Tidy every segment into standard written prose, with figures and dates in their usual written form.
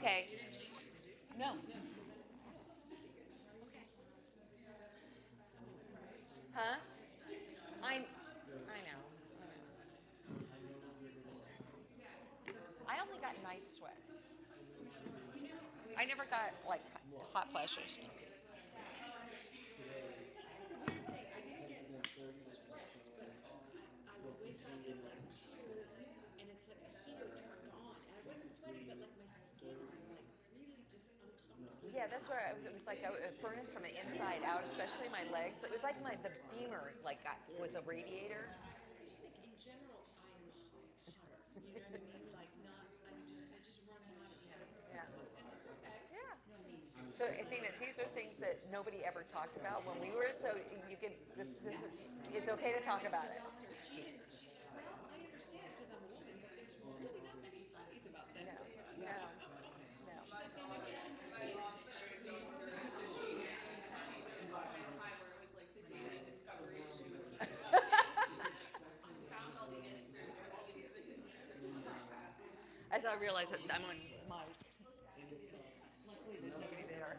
Okay. No. Huh? I know. I only got night sweats. I never got like hot flashes. It's a weird thing. I do get sweats, but I will wake up and like chill, and it's like my heater turned on, and I wasn't sweating, but like my skin was like really just uncomfortably Yeah, that's where hot. I was. It was like a furnace from the inside out, especially my legs. It was like the femur was a radiator. I just think in general I'm hotter. You know what I mean? Like not. I just run hotter. Yeah. And it's okay. Yeah. So I think that these are things that nobody ever talked about when we were. So you can this is And it's my okay to friend talk who's about a it. doctor, she said, well, I understand because I'm a woman, but there's really not many studies about this. No, no, She's like, they know it's in your skin. no. As I realize that I'm on my. Luckily, there's nobody there.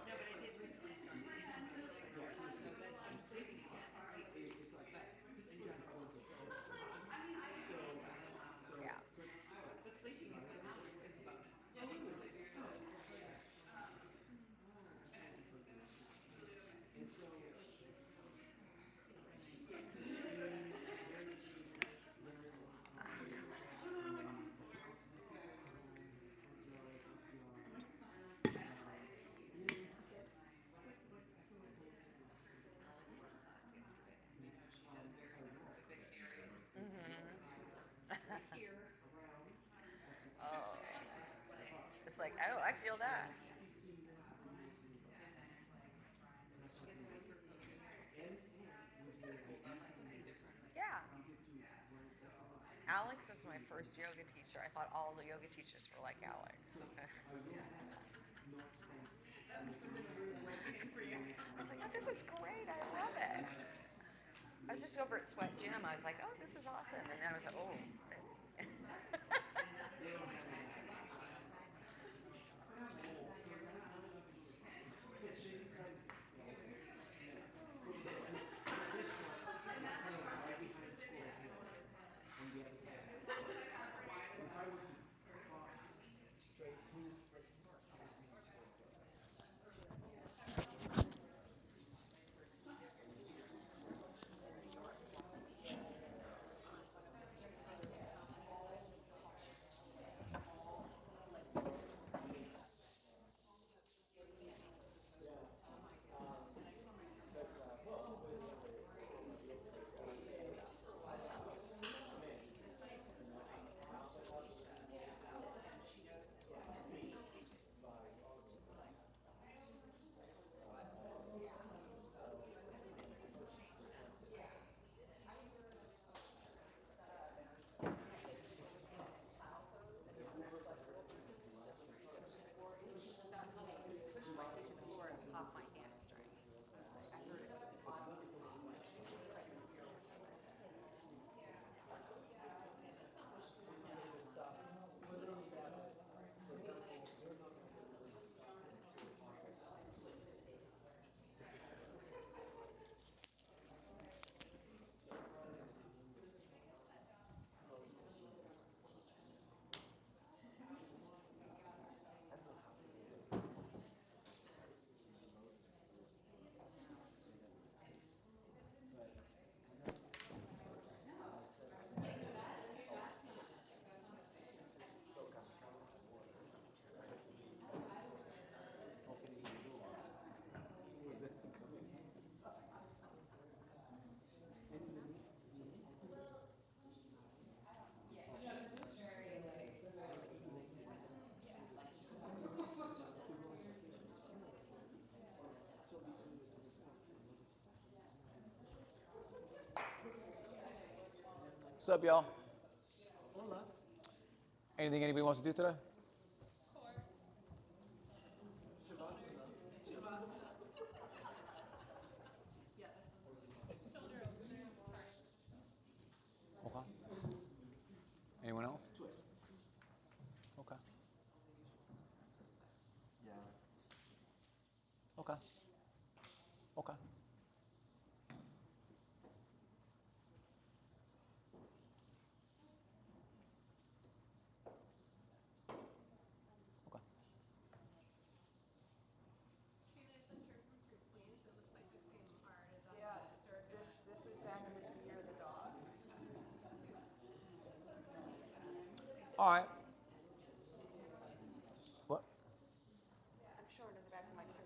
No, but I did recently start sleeping better myself. So that's I'm sleeping again at least. But in general I'm still Yeah. but sleeping is a bonus because I wasn't sleeping enough. Alex's class yesterday. She does very specific areas. Right here. Oh, And it's like it's like, oh, I feel that. yeah. She gets hyper focused. It's kind of cool though. It's something different. Yeah. Alex was my first yoga teacher. I thought all the yoga teachers were like Alex. That must have been a rude awakening for you. I was like, oh, this is great. I love it. I was just over at Sweat Gym. I was like, oh, this is awesome. And then I was like, oh, it's. Pushed my feet to the floor and popped my hamstring. I heard it. What's up, y'all? Anything anybody wants to do today? Okay. Anyone else? Twists. Okay. Okay. Okay. Okay. Yeah, this was back in the year of the dog. All right. What? I'm showing in the back of my trip.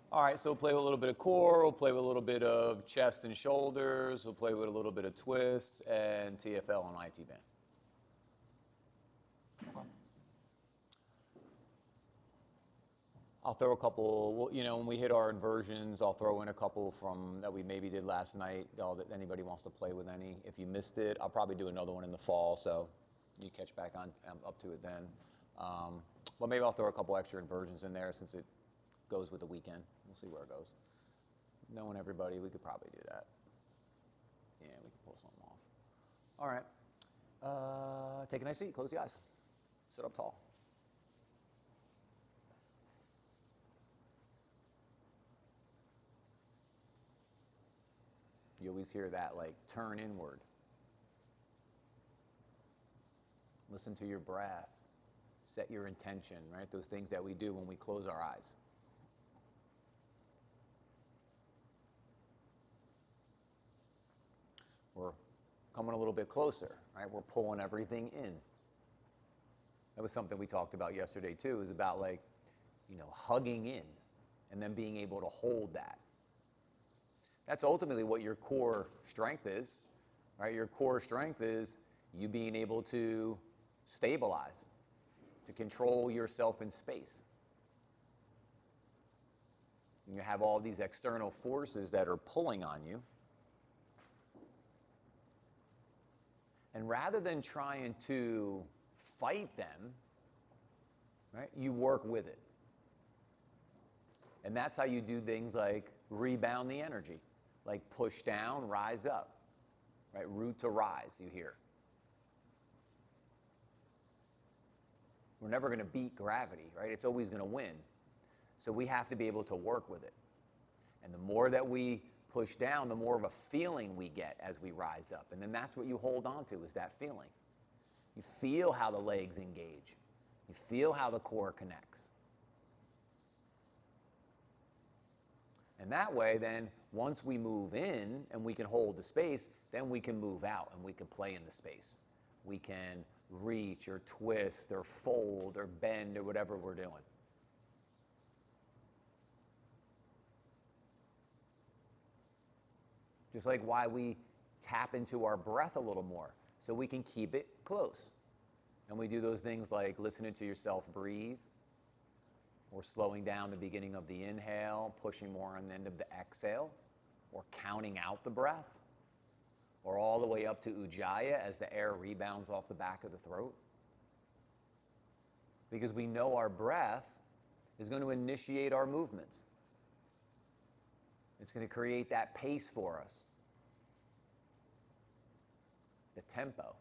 All right, so we'll play with a little bit of core, we'll play with a little bit of chest and shoulders, we'll play with a little bit of twists and TFL and IT band. Okay. I'll throw a couple, well, you know, when we hit our inversions, I'll throw in a couple from that we maybe did last night, that anybody wants to play with any. If you missed it, I'll probably do another one in the fall, so you catch back on up to it then. But maybe I'll throw a couple extra inversions in there since it goes with the weekend. We'll see where it goes. Knowing everybody, we could probably do that. Yeah, we could pull something off. All right. Take a nice seat. Close the eyes. Sit up tall. You always hear that, like, turn inward. Listen to your breath. Set your intention, right? Those things that we do when we close our eyes. We're coming a little bit closer, right? We're pulling everything in. That was something we talked about yesterday too, is about, like, you know, hugging in and then being able to hold that. That's ultimately what your core strength is, right? Your core strength is you being able to stabilize, to control yourself in space. And you have all these external forces that are pulling on you. And rather than trying to fight them, right, you work with it. And that's how you do things like rebound the energy, like push down, rise up, right? Root to rise, you hear. We're never going to beat gravity, right? It's always going to win. So we have to be able to work with it. And the more that we push down, the more of a feeling we get as we rise up. And then that's what you hold on to, is that feeling. You feel how the legs engage. You feel how the core connects. And that way, then, once we move in and we can hold the space, then we can move out and we can play in the space. We can reach or twist or fold or bend or whatever we're doing. Just like why we tap into our breath a little more, so we can keep it close. And we do those things like listening to yourself breathe, or slowing down the beginning of the inhale, pushing more on the end of the exhale, or counting out the breath, or all the way up to Ujjayi as the air rebounds off the back of the throat. Because we know our breath is going to initiate our movement. It's going to create that pace for us. The tempo.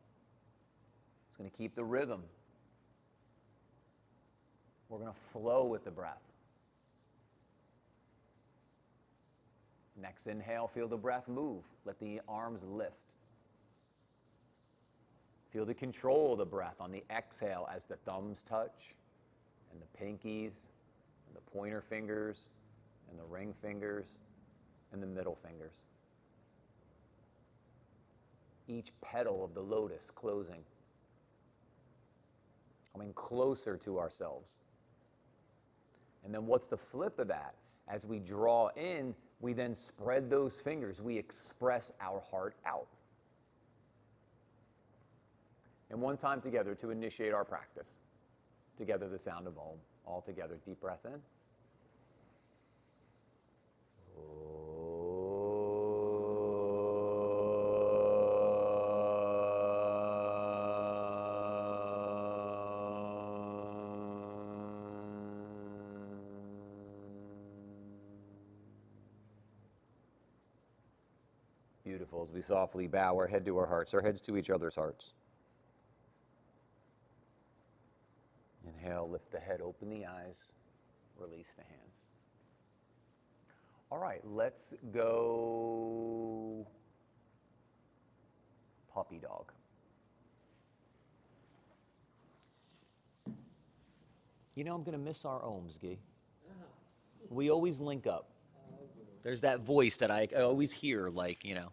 It's going to keep the rhythm. We're going to flow with the breath. Next inhale, feel the breath move. Let the arms lift. Feel the control of the breath on the exhale as the thumbs touch, and the pinkies, and the pointer fingers, and the ring fingers, and the middle fingers. Each petal of the lotus closing. Coming closer to ourselves. And then what's the flip of that? As we draw in, we then spread those fingers. We express our heart out. And one time together to initiate our practice. Together, the sound of Om. All together, deep breath in. Beautiful. As we softly bow our head to our hearts, our heads to each other's hearts. Inhale, lift the head, open the eyes, release the hands. All right, let's go puppy dog. You know, I'm going to miss our ohms, Guy. We always link up. There's that voice that I always hear, like, you know.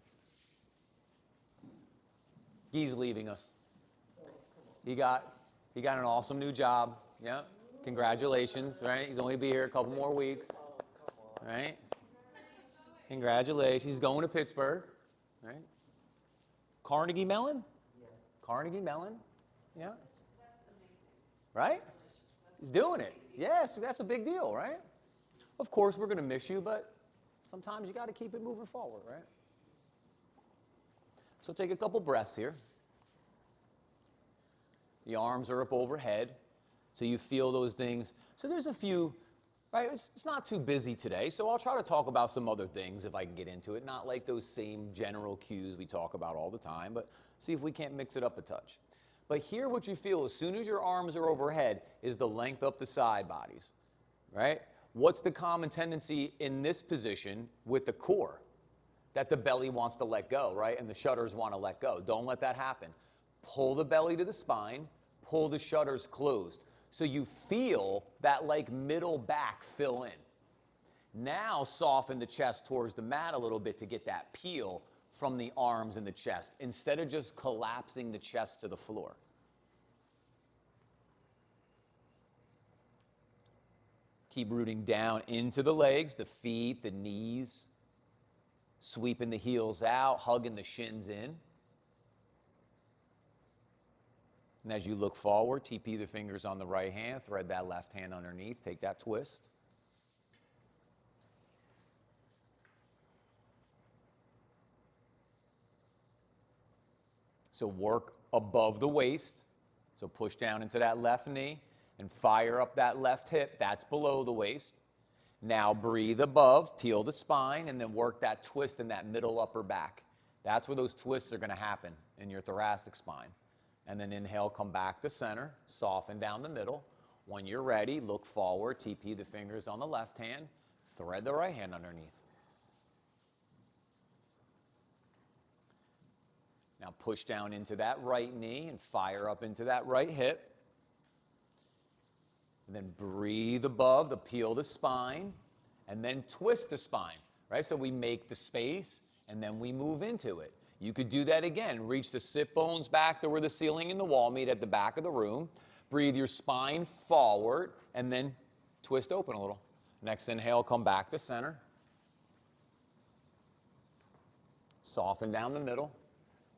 Guy's leaving us. He got an awesome new job. Yeah. Congratulations, right? He's only be here a couple more weeks. Right? Congratulations. He's going to Pittsburgh. Right? Carnegie Mellon? Yes. Carnegie Mellon? Yeah. Right? He's doing it. Yes, that's a big deal, right? Of course, we're going to miss you, but sometimes you got to keep it moving forward, right? So take a couple breaths here. The arms are up overhead, so you feel those things. So there's a few, right? It's not too busy today, so I'll try to talk about some other things if I can get into it. Not like those same general cues we talk about all the time, but see if we can't mix it up a touch. But here what you feel as soon as your arms are overhead is the length up the side bodies, right? What's the common tendency in this position with the core? That the belly wants to let go, right? And the shutters want to let go. Don't let that happen. Pull the belly to the spine, pull the shutters closed. So you feel that like middle back fill in. Now soften the chest towards the mat a little bit to get that peel from the arms and the chest, instead of just collapsing the chest to the floor. Keep rooting down into the legs, the feet, the knees, sweeping the heels out, hugging the shins in. And as you look forward, TP the fingers on the right hand, thread that left hand underneath, take that twist. So work above the waist. So push down into that left knee and fire up that left hip. That's below the waist. Now breathe above, peel the spine, and then work that twist in that middle upper back. That's where those twists are going to happen in your thoracic spine. And then inhale, come back to center, soften down the middle. When you're ready, look forward, TP the fingers on the left hand, thread the right hand underneath. Now push down into that right knee and fire up into that right hip. And then breathe above, peel the spine, and then twist the spine, right? So we make the space, and then we move into it. You could do that again. Reach the sit bones back to where the ceiling and the wall meet at the back of the room. Breathe your spine forward, and then twist open a little. Next inhale, come back to center. Soften down the middle.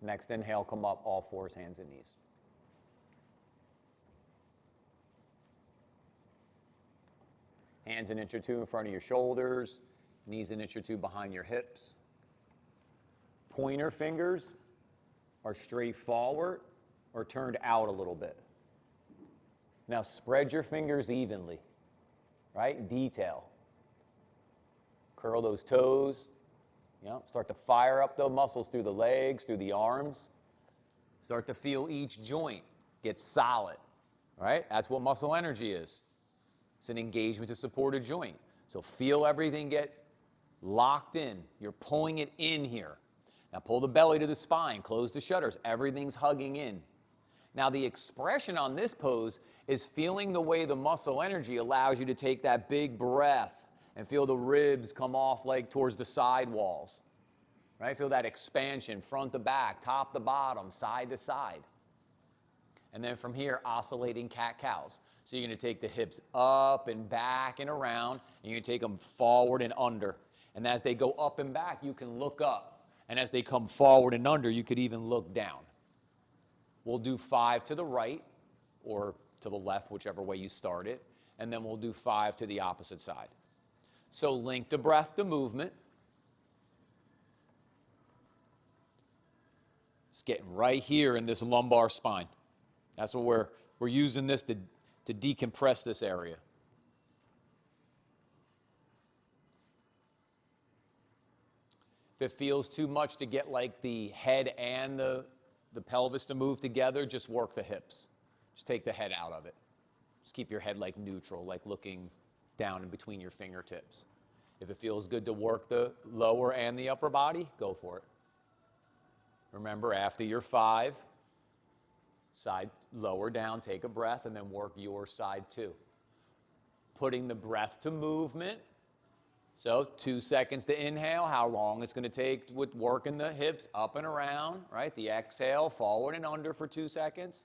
Next inhale, come up, all fours, hands and knees. Hands an inch or two in front of your shoulders, knees an inch or two behind your hips. Pointer fingers are straight forward or turned out a little bit. Now spread your fingers evenly, right? Detail. Curl those toes. Start to fire up the muscles through the legs, through the arms. Start to feel each joint get solid, right? That's what muscle energy is. It's an engagement to support a joint. So feel everything get locked in. You're pulling it in here. Now pull the belly to the spine, close the shutters. Everything's hugging in. Now the expression on this pose is feeling the way the muscle energy allows you to take that big breath and feel the ribs come off like towards the side walls. Right? Feel that expansion, front to back, top to bottom, side to side. And then from here, oscillating cat-cows. So you're going to take the hips up and back and around, and you're going to take them forward and under. And as they go up and back, you can look up. And as they come forward and under, you could even look down. We'll do 5 to the right or to the left, whichever way you start it. And then we'll do 5 to the opposite side. So link the breath to movement. It's getting right here in this lumbar spine. That's what we're using this to decompress this area. If it feels too much to get like the head and the pelvis to move together, just work the hips. Just take the head out of it. Just keep your head like neutral, like looking down in between your fingertips. If it feels good to work the lower and the upper body, go for it. Remember, after your 5, side lower down, take a breath, and then work your side too. Putting the breath to movement. So 2 seconds to inhale, how long it's going to take with working the hips up and around, right? The exhale, forward and under for 2 seconds.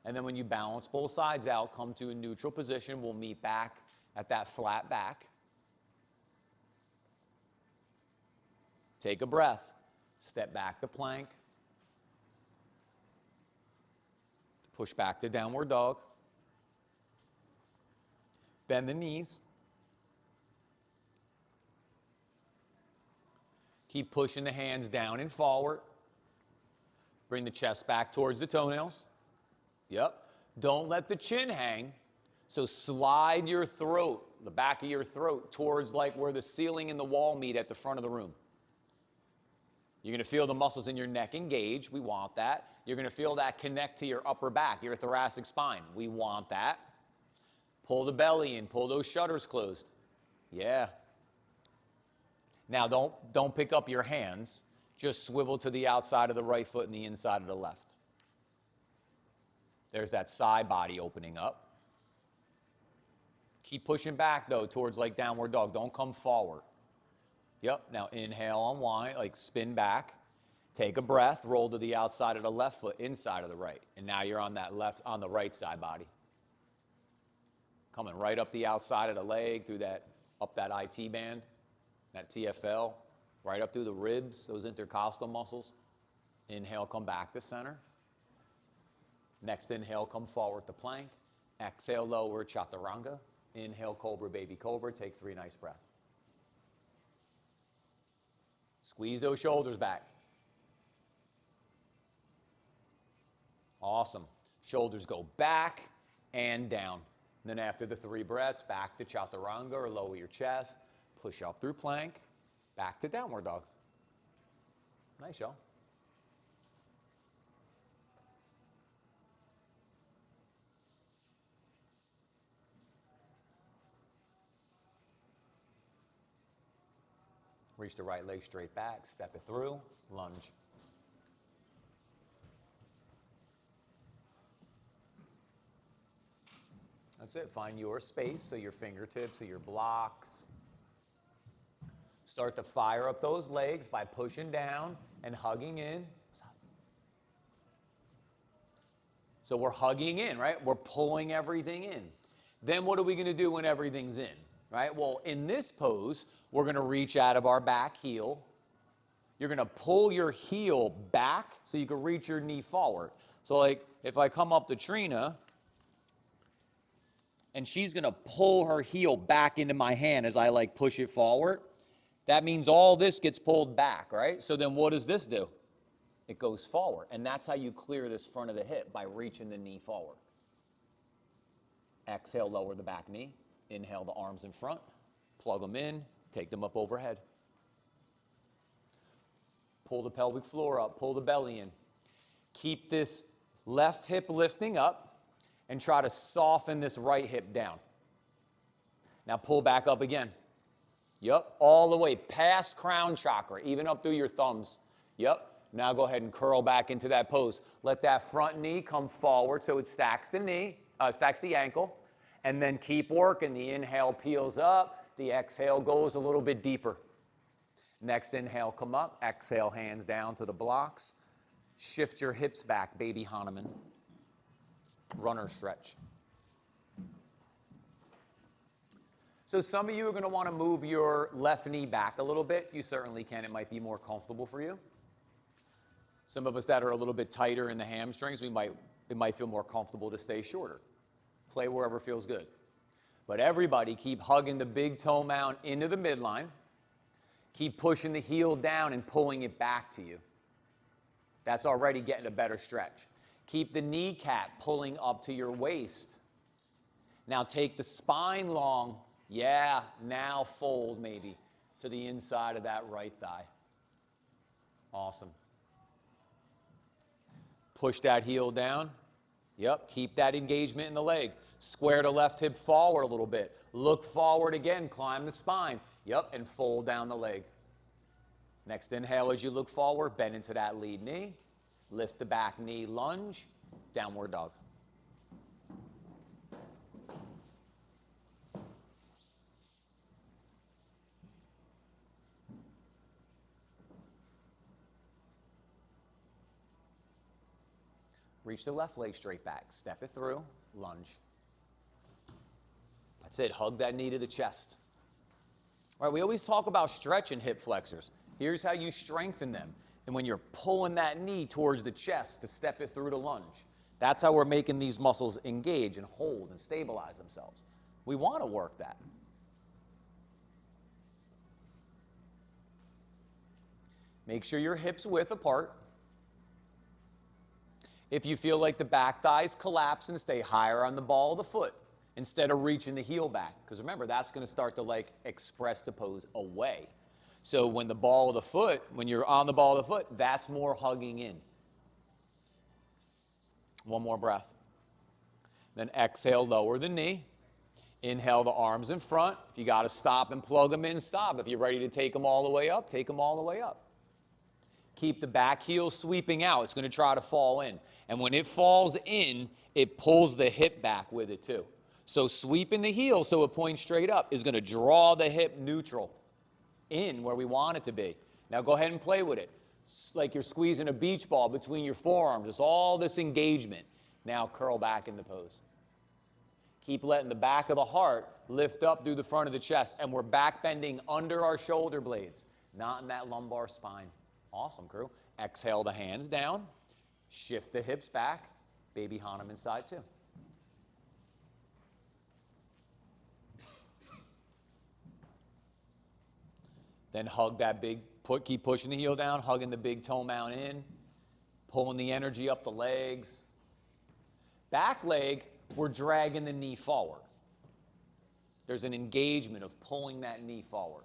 And then when you balance both sides out, come to a neutral position. We'll meet back at that flat back. Take a breath. Step back to plank. Push back to downward dog. Bend the knees. Keep pushing the hands down and forward. Bring the chest back towards the toenails. Yep. Don't let the chin hang. So slide your throat, the back of your throat, towards like where the ceiling and the wall meet at the front of the room. You're going to feel the muscles in your neck engage. We want that. You're going to feel that connect to your upper back, your thoracic spine. We want that. Pull the belly in. Pull those shutters closed. Yeah. Now, don't pick up your hands. Just swivel to the outside of the right foot and the inside of the left. There's that side body opening up. Keep pushing back, though, towards like downward dog. Don't come forward. Yep. Now, inhale, unwind, like spin back. Take a breath. Roll to the outside of the left foot, inside of the right. And now you're on that left, on the right side body. Coming right up the outside of the leg, through that, up that IT band. That TFL, right up through the ribs, those intercostal muscles. Inhale, come back to center. Next inhale, come forward to plank. Exhale, lower chaturanga. Inhale, cobra, baby cobra. Take 3 nice breaths. Squeeze those shoulders back. Awesome. Shoulders go back and down. And then after the 3 breaths, back to chaturanga or lower your chest. Push up through plank, back to downward dog. Nice, y'all. Reach the right leg straight back, step it through, lunge. That's it. Find your space, so your fingertips, so your blocks. Start to fire up those legs by pushing down and hugging in. So we're hugging in, right? We're pulling everything in. Then what are we going to do when everything's in, right? Well, in this pose, we're going to reach out of our back heel. You're going to pull your heel back so you can reach your knee forward. So like if I come up to Trina, and she's going to pull her heel back into my hand as I like push it forward, that means all this gets pulled back, right? So then what does this do? It goes forward. And that's how you clear this front of the hip, by reaching the knee forward. Exhale, lower the back knee. Inhale, the arms in front. Plug them in. Take them up overhead. Pull the pelvic floor up. Pull the belly in. Keep this left hip lifting up and try to soften this right hip down. Now pull back up again. Yep, all the way past crown chakra, even up through your thumbs. Yep, now go ahead and curl back into that pose. Let that front knee come forward so it stacks the knee, stacks the ankle, and then keep working. The inhale peels up, the exhale goes a little bit deeper. Next inhale, come up, exhale, hands down to the blocks. Shift your hips back, baby Hanuman. Runner stretch. So some of you are going to want to move your left knee back a little bit. You certainly can. It might be more comfortable for you. Some of us that are a little bit tighter in the hamstrings, it might feel more comfortable to stay shorter. Play wherever feels good. But everybody keep hugging the big toe mound into the midline. Keep pushing the heel down and pulling it back to you. That's already getting a better stretch. Keep the kneecap pulling up to your waist. Now take the spine long. Yeah, now fold maybe to the inside of that right thigh. Awesome. Push that heel down. Yep, keep that engagement in the leg. Square the left hip forward a little bit. Look forward again, climb the spine. Yep, and fold down the leg. Next inhale as you look forward, bend into that lead knee. Lift the back knee, lunge, downward dog. Reach the left leg straight back. Step it through, lunge. That's it, hug that knee to the chest. All right, we always talk about stretching hip flexors. Here's how you strengthen them. And when you're pulling that knee towards the chest to step it through to lunge, that's how we're making these muscles engage and hold and stabilize themselves. We want to work that. Make sure your hips width apart. If you feel like the back thighs collapse and stay higher on the ball of the foot instead of reaching the heel back, because remember, that's going to start to like express the pose away. So when the ball of the foot, when you're on the ball of the foot, that's more hugging in. One more breath. Then exhale, lower the knee. Inhale the arms in front. If you got to stop and plug them in, stop. If you're ready to take them all the way up, take them all the way up. Keep the back heel sweeping out. It's going to try to fall in. And when it falls in, it pulls the hip back with it too. So sweeping the heel so it points straight up is going to draw the hip neutral in where we want it to be. Now go ahead and play with it. Like you're squeezing a beach ball between your forearms. It's all this engagement. Now curl back in the pose. Keep letting the back of the heart lift up through the front of the chest. And we're back bending under our shoulder blades, not in that lumbar spine. Awesome, crew. Exhale the hands down. Shift the hips back. Baby Hanuman side too. Then hug that big, keep pushing the heel down, hugging the big toe mount in, pulling the energy up the legs. Back leg, we're dragging the knee forward. There's an engagement of pulling that knee forward.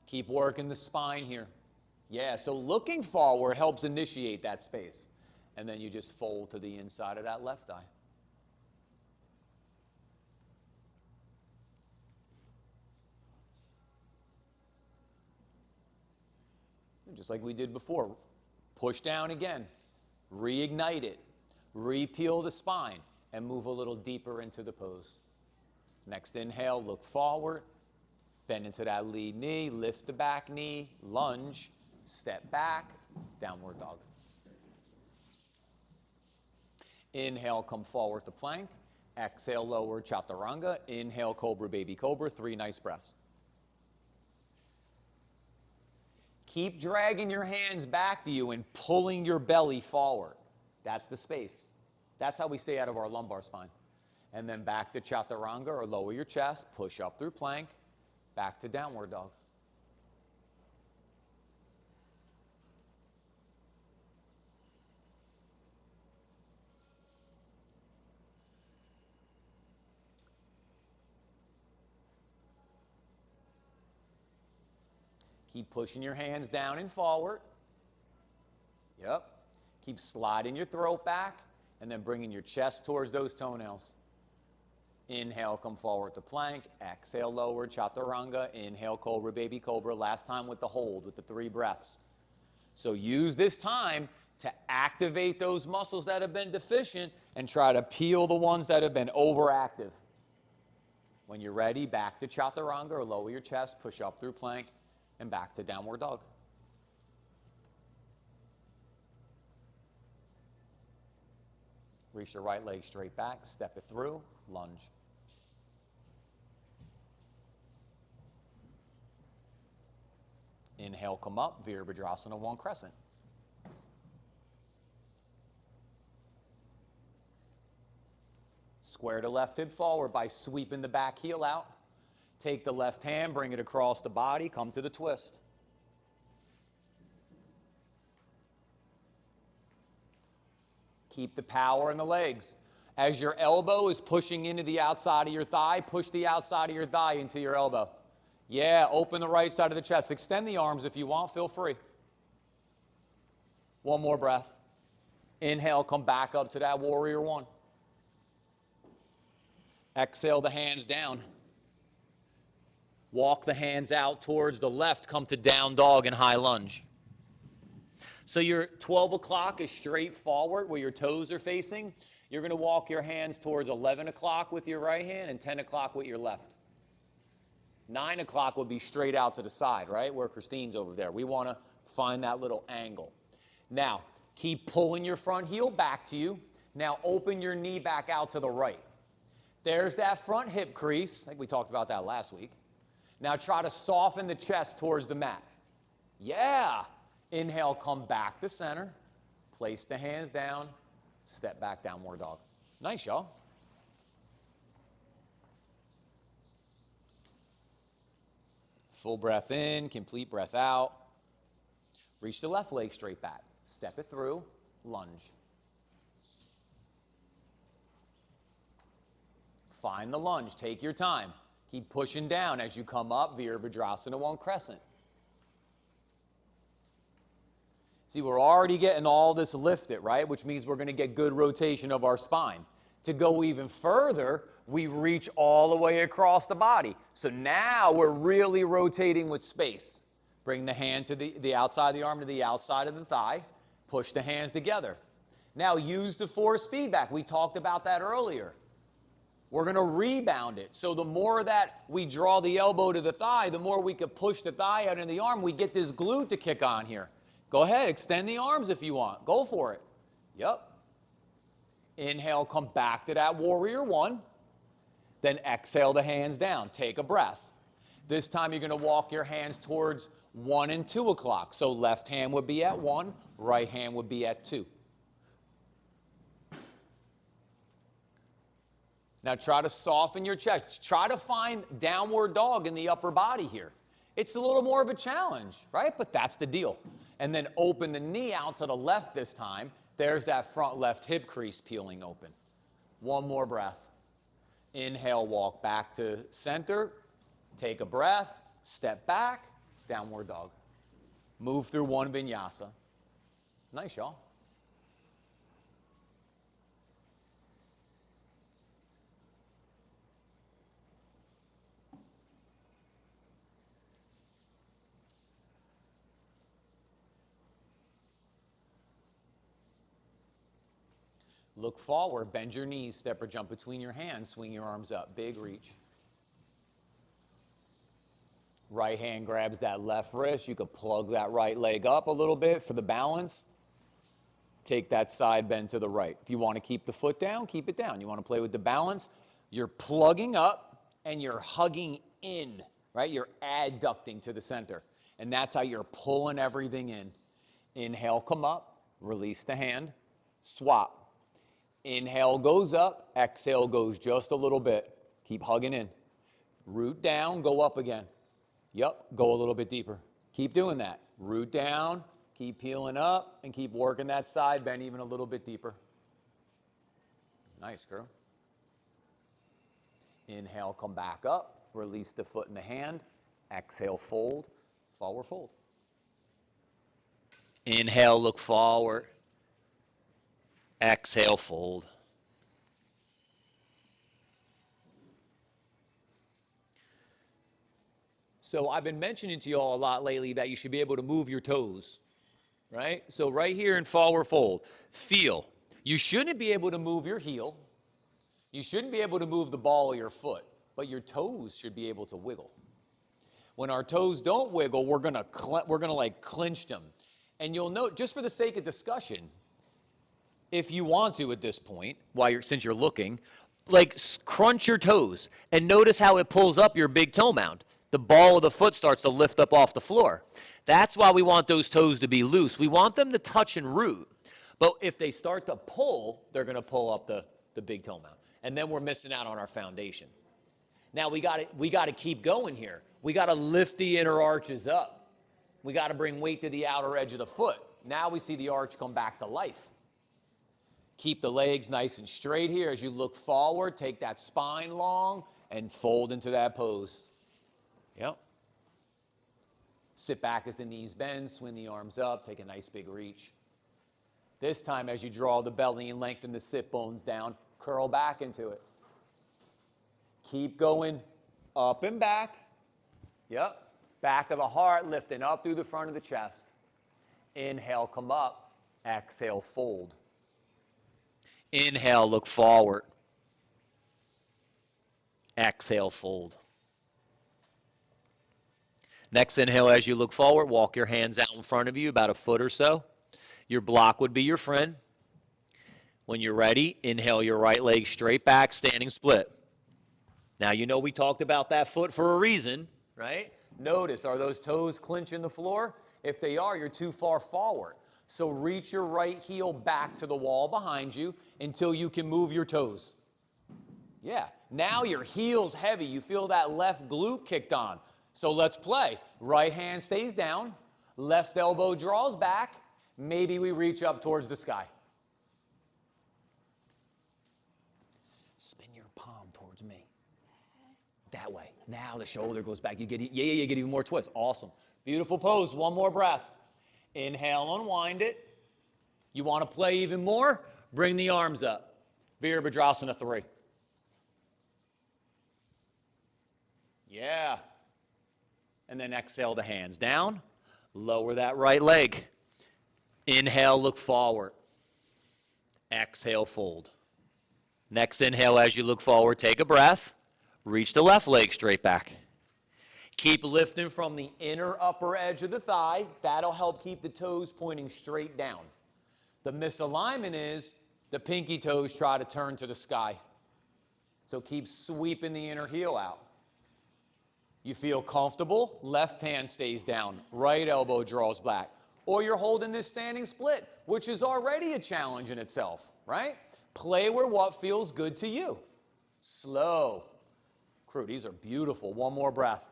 Keep working the spine here. Yeah, so looking forward helps initiate that space. And then you just fold to the inside of that left thigh. And just like we did before, push down again, reignite it, re-peel the spine, and move a little deeper into the pose. Next inhale, look forward. Bend into that lead knee, lift the back knee, lunge, step back, downward dog. Inhale, come forward to plank. Exhale, lower chaturanga. Inhale, cobra, baby cobra. 3 nice breaths. Keep dragging your hands back to you and pulling your belly forward. That's the space. That's how we stay out of our lumbar spine. And then back to chaturanga or lower your chest, push up through plank. Back to downward dog. Keep pushing your hands down and forward. Yep. Keep sliding your throat back and then bringing your chest towards those toenails. Inhale, come forward to plank. Exhale, lower, chaturanga. Inhale, cobra, baby cobra. Last time with the hold, with the 3 breaths. So use this time to activate those muscles that have been deficient and try to peel the ones that have been overactive. When you're ready, back to chaturanga or lower your chest, push up through plank, and back to downward dog. Reach the right leg straight back, step it through, lunge. Inhale, come up, Virabhadrasana 1 crescent. Square the left hip forward by sweeping the back heel out. Take the left hand, bring it across the body, come to the twist. Keep the power in the legs. As your elbow is pushing into the outside of your thigh, push the outside of your thigh into your elbow. Yeah, open the right side of the chest. Extend the arms if you want, feel free. One more breath. Inhale, come back up to that warrior 1. Exhale the hands down. Walk the hands out towards the left, come to down dog and high lunge. So your 12 o'clock is straight forward where your toes are facing. You're going to walk your hands towards 11 o'clock with your right hand and 10 o'clock with your left. 9 o'clock would be straight out to the side, right, where Christine's over there. We want to find that little angle. Now, keep pulling your front heel back to you. Now, open your knee back out to the right. There's that front hip crease. I think we talked about that last week. Now, try to soften the chest towards the mat. Yeah. Inhale, come back to center. Place the hands down. Step back, downward dog. Nice, y'all. Full breath in, complete breath out. Reach the left leg straight back. Step it through, lunge. Find the lunge, take your time. Keep pushing down as you come up, Virabhadrasana 1 crescent. See, we're already getting all this lifted, right? Which means we're going to get good rotation of our spine. To go even further, we reach all the way across the body. So now we're really rotating with space. Bring the hand to the outside of the arm to the outside of the thigh. Push the hands together. Now use the force feedback. We talked about that earlier. We're going to rebound it. So the more that we draw the elbow to the thigh, the more we can push the thigh out in the arm. We get this glute to kick on here. Go ahead, extend the arms if you want. Go for it. Yep. Inhale, come back to that warrior 1. Then exhale the hands down. Take a breath. This time you're going to walk your hands towards 1 and 2 o'clock. So left hand would be at 1, right hand would be at 2. Now try to soften your chest. Try to find downward dog in the upper body here. It's a little more of a challenge, right? But that's the deal. And then open the knee out to the left this time. There's that front left hip crease peeling open. One more breath. Inhale, walk back to center. Take a breath. Step back. Downward dog. Move through 1 vinyasa. Nice, y'all. Look forward, bend your knees, step or jump between your hands, swing your arms up, big reach. Right hand grabs that left wrist. You could plug that right leg up a little bit for the balance. Take that side bend to the right. If you want to keep the foot down, keep it down. You want to play with the balance, you're plugging up and you're hugging in, right? You're adducting to the center. And that's how you're pulling everything in. Inhale, come up, release the hand, swap. Inhale goes up, exhale goes just a little bit. Keep hugging in. Root down, go up again. Yep, go a little bit deeper. Keep doing that. Root down, keep peeling up, and keep working that side bend even a little bit deeper. Nice, girl. Inhale, come back up. Release the foot and the hand. Exhale, fold. Forward fold. Inhale, look forward. Exhale, fold. So I've been mentioning to you all a lot lately that you should be able to move your toes, right? So right here in forward fold, feel. You shouldn't be able to move your heel. You shouldn't be able to move the ball of your foot, but your toes should be able to wiggle. When our toes don't wiggle, we're gonna like clinch them. And you'll note, just for the sake of discussion, if you want to at this point, since you're looking, like crunch your toes and notice how it pulls up your big toe mound. The ball of the foot starts to lift up off the floor. That's why we want those toes to be loose. We want them to touch and root. But if they start to pull, they're going to pull up the big toe mound. And then we're missing out on our foundation. Now we got to keep going here. We got to lift the inner arches up. We got to bring weight to the outer edge of the foot. Now we see the arch come back to life. Keep the legs nice and straight here as you look forward. Take that spine long and fold into that pose. Yep. Sit back as the knees bend, swing the arms up, take a nice big reach. This time as you draw the belly and lengthen the sit bones down, curl back into it. Keep going up and back. Yep. Back of the heart, lifting up through the front of the chest. Inhale, come up. Exhale, fold. Inhale, look forward. Exhale, fold. Next inhale, as you look forward, walk your hands out in front of you about a foot or so. Your block would be your friend. When you're ready, inhale your right leg straight back, standing split. Now, you know we talked about that foot for a reason, right? Notice, are those toes clinching the floor? If they are, you're too far forward. So reach your right heel back to the wall behind you until you can move your toes. Yeah. Now your heel's heavy. You feel that left glute kicked on. So let's play. Right hand stays down. Left elbow draws back. Maybe we reach up towards the sky. Spin your palm towards me. That way. Now the shoulder goes back. You get even more twist. Awesome. Beautiful pose. One more breath. Inhale, unwind it. You want to play even more? Bring the arms up. Virabhadrasana 3. Yeah. And then exhale the hands down. Lower that right leg. Inhale, look forward. Exhale, fold. Next inhale, as you look forward, take a breath. Reach the left leg straight back. Keep lifting from the inner upper edge of the thigh. That'll help keep the toes pointing straight down. The misalignment is the pinky toes try to turn to the sky. So keep sweeping the inner heel out. You feel comfortable, left hand stays down, right elbow draws back. Or you're holding this standing split, which is already a challenge in itself, right? Play where what feels good to you. Slow. Crew, these are beautiful. One more breath.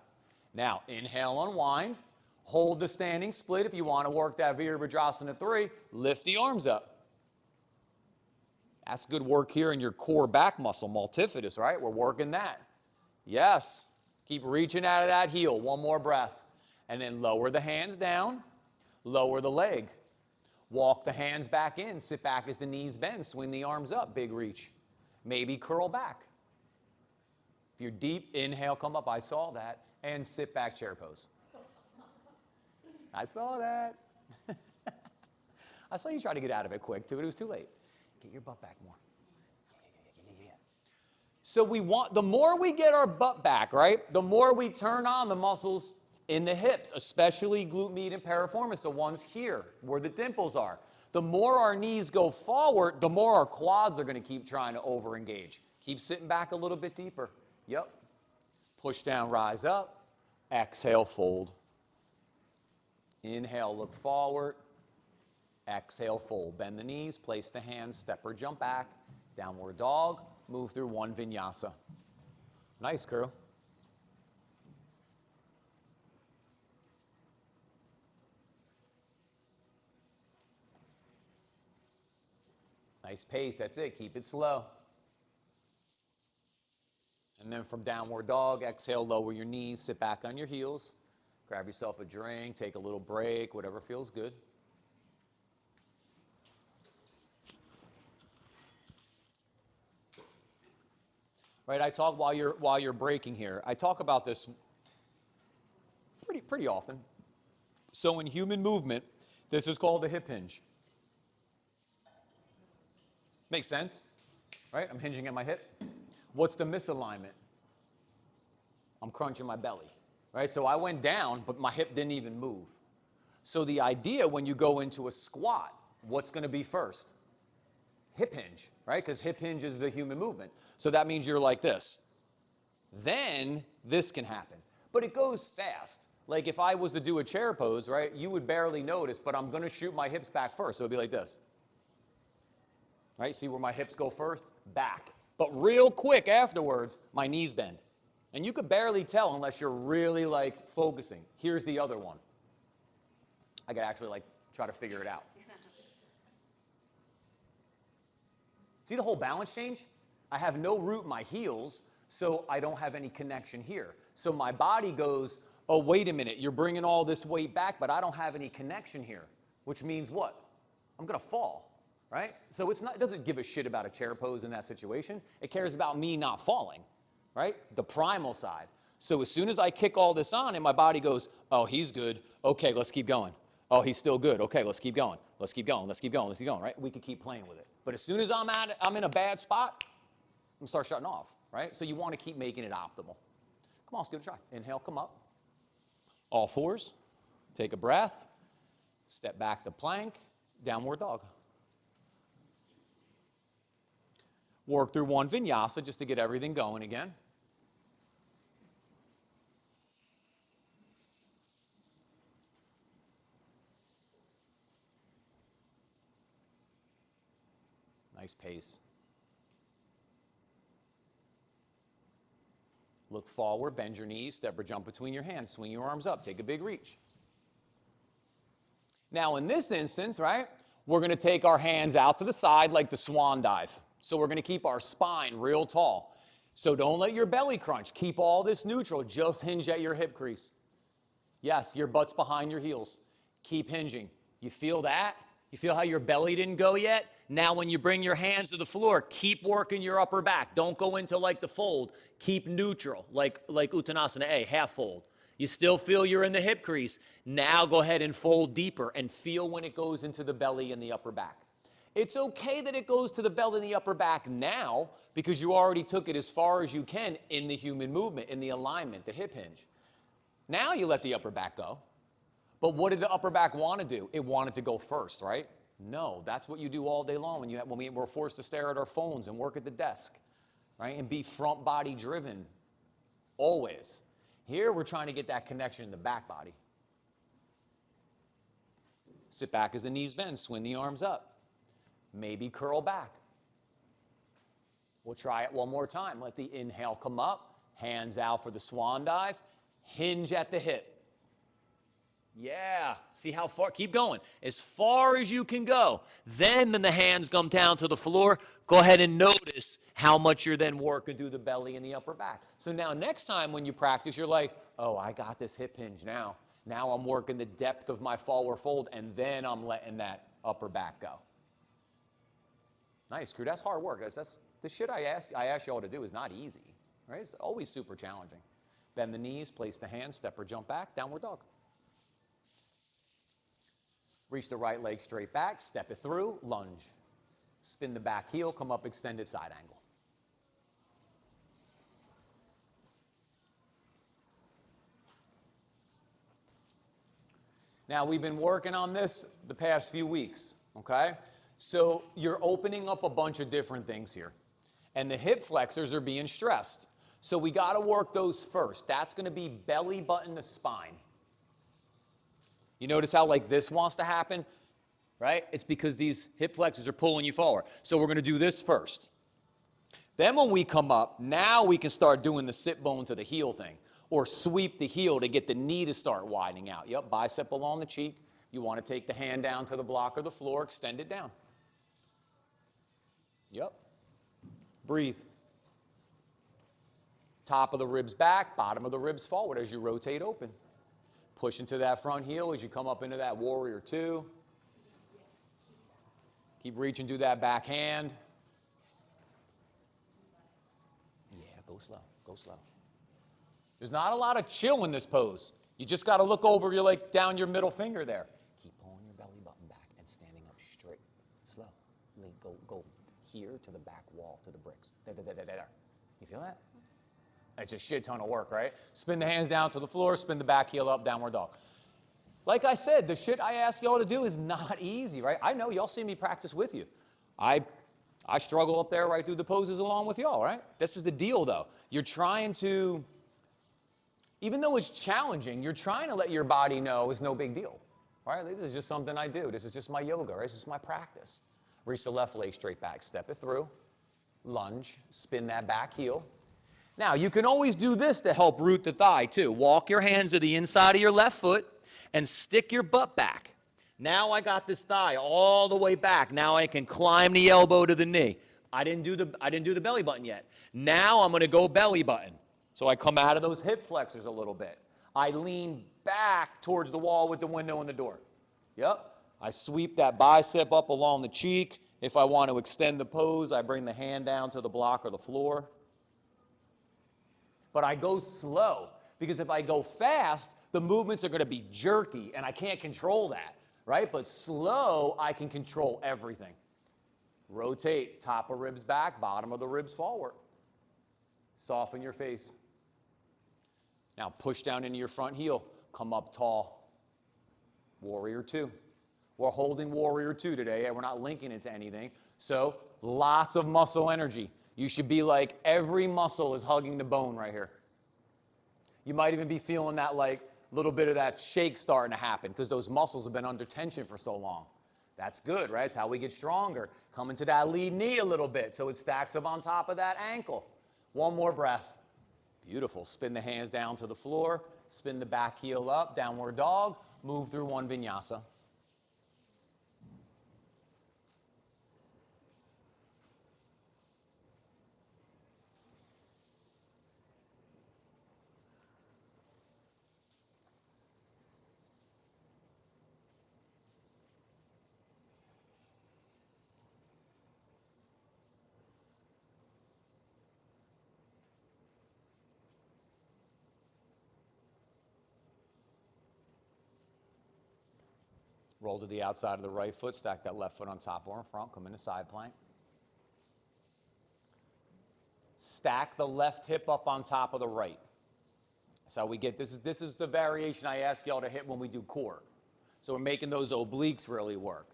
Now, inhale, unwind. Hold the standing split. If you want to work that Virabhadrasana 3, lift the arms up. That's good work here in your core back muscle, multifidus, right? We're working that. Yes. Keep reaching out of that heel. One more breath. And then lower the hands down. Lower the leg. Walk the hands back in. Sit back as the knees bend. Swing the arms up. Big reach. Maybe curl back. If you're deep, inhale, come up. I saw that. And sit back, chair pose. I saw that. I saw you try to get out of it quick, too, but it was too late. Get your butt back more. Yeah. So the more we get our butt back, right, the more we turn on the muscles in the hips, especially glute med and piriformis, the ones here where the dimples are. The more our knees go forward, the more our quads are going to keep trying to over-engage. Keep sitting back a little bit deeper. Yep. Push down, rise up. Exhale, fold. Inhale, look forward. Exhale, fold. Bend the knees, place the hands, step or jump back. Downward dog. Move through one vinyasa. Nice, crew. Nice pace. That's it. Keep it slow. And then from downward dog, exhale, lower your knees, sit back on your heels. Grab yourself a drink, take a little break, whatever feels good. Right, I talk while you're breaking here. I talk about this pretty often. So in human movement, this is called the hip hinge. Makes sense, right? I'm hinging at my hip. What's the misalignment? I'm crunching my belly, right? So I went down, but my hip didn't even move. So the idea when you go into a squat, what's going to be first? Hip hinge, right? Because hip hinge is the human movement. So that means you're like this. Then this can happen. But it goes fast. Like if I was to do a chair pose, right, you would barely notice, but I'm going to shoot my hips back first. So it'd be like this. Right? See where my hips go first? Back. But real quick afterwards, my knees bend. And you could barely tell unless you're really like focusing. Here's the other one. I could actually like try to figure it out. See the whole balance change? I have no root in my heels, so I don't have any connection here. So my body goes, oh, wait a minute, you're bringing all this weight back, but I don't have any connection here, which means what? I'm going to fall. Right? So it doesn't give a shit about a chair pose in that situation. It cares about me not falling, right? The primal side. So as soon as I kick all this on and my body goes, oh, he's good. Okay, let's keep going. Oh, he's still good. Okay, let's keep going. Let's keep going. Let's keep going. Let's keep going, right? We could keep playing with it. But as soon as I'm in a bad spot, I'm going to start shutting off, right? So you want to keep making it optimal. Come on, let's give it a try. Inhale, come up. All fours. Take a breath. Step back to plank. Downward dog. Work through one vinyasa just to get everything going again. Nice pace. Look forward, bend your knees, step or jump between your hands, swing your arms up, take a big reach. Now in this instance, right, we're going to take our hands out to the side like the swan dive. So we're going to keep our spine real tall. So don't let your belly crunch. Keep all this neutral. Just hinge at your hip crease. Yes, your butt's behind your heels. Keep hinging. You feel that? You feel how your belly didn't go yet? Now when you bring your hands to the floor, keep working your upper back. Don't go into like the fold. Keep neutral, like Uttanasana A, half fold. You still feel you're in the hip crease. Now go ahead and fold deeper and feel when it goes into the belly and the upper back. It's okay that it goes to the belly and the upper back now because you already took it as far as you can in the human movement, in the alignment, the hip hinge. Now you let the upper back go. But what did the upper back want to do? It wanted to go first, right? No, that's what you do all day long when we're forced to stare at our phones and work at the desk, right? And be front body driven, always. Here we're trying to get that connection in the back body. Sit back as the knees bend, swing the arms up. Maybe curl back. We'll try it one more time. Let the inhale come up, hands out for the swan dive, hinge at the hip. Yeah, see how far, keep going, as far as you can go. Then the hands come down to the floor. Go ahead and notice how much you're then working through the belly and the upper back. So now next time when you practice, you're like, oh, I got this hip hinge now. Now I'm working the depth of my forward fold, and then I'm letting that upper back go. Nice, crew. That's hard work. That's the shit I ask you all to do is not easy, right? It's always super challenging. Bend the knees, place the hands, step or jump back, downward dog. Reach the right leg straight back, step it through, lunge. Spin the back heel, come up, extended side angle. Now, we've been working on this the past few weeks, okay? So you're opening up a bunch of different things here. And the hip flexors are being stressed. So we got to work those first. That's going to be belly button to spine. You notice how like this wants to happen, right? It's because these hip flexors are pulling you forward. So we're going to do this first. Then when we come up, now we can start doing the sit bone to the heel thing. Or sweep the heel to get the knee to start widening out. Yep, bicep along the cheek. You want to take the hand down to the block or the floor, extend it down. Yep. Breathe. Top of the ribs back, bottom of the ribs forward as you rotate open. Push into that front heel as you come up into that warrior two. Keep reaching through that back hand. Yeah, go slow, go slow. There's not a lot of chill in this pose. You just got to look over your like down your middle finger there. Keep pulling your belly button back and standing up straight. Slow. Go here to the back wall, to the bricks. There. You feel that? It's a shit ton of work, right? Spin the hands down to the floor, spin the back heel up, downward dog. Like I said, the shit I ask y'all to do is not easy, right? I know y'all see me practice with you. I struggle up there right through the poses along with y'all, right? This is the deal, though. You're trying to, even though it's challenging, you're trying to let your body know it's no big deal, right? This is just something I do. This is just my yoga, right? This is my practice. Reach the left leg straight back, step it through, lunge, spin that back heel. Now, you can always do this to help root the thigh, too. Walk your hands to the inside of your left foot and stick your butt back. Now I got this thigh all the way back. Now I can climb the elbow to the knee. I didn't do the belly button yet. Now I'm going to go belly button. So I come out of those hip flexors a little bit. I lean back towards the wall with the window and the door. Yep. I sweep that bicep up along the cheek. If I want to extend the pose, I bring the hand down to the block or the floor. But I go slow. because if I go fast, the movements are going to be jerky, and I can't control that, right? But slow, I can control everything. Rotate, top of ribs back, bottom of the ribs forward. Soften your face. Now push down into your front heel. Come up tall. Warrior two. We're holding Warrior two today, and we're not linking it to anything. So lots of muscle energy. You should be like every muscle is hugging the bone right here. You might even be feeling that like little bit of that shake starting to happen because those muscles have been under tension for so long. That's good, right? It's how we get stronger. Come into that lead knee a little bit so it stacks up on top of that ankle. One more breath. Beautiful. Spin the hands down to the floor. Spin the back heel up, downward dog. Move through one vinyasa. Roll to the outside of the right foot, stack that left foot on top or in front, come into side plank. Stack the left hip up on top of the right. That's how we get, this is the variation I ask y'all to hit when we do core. So we're making those obliques really work.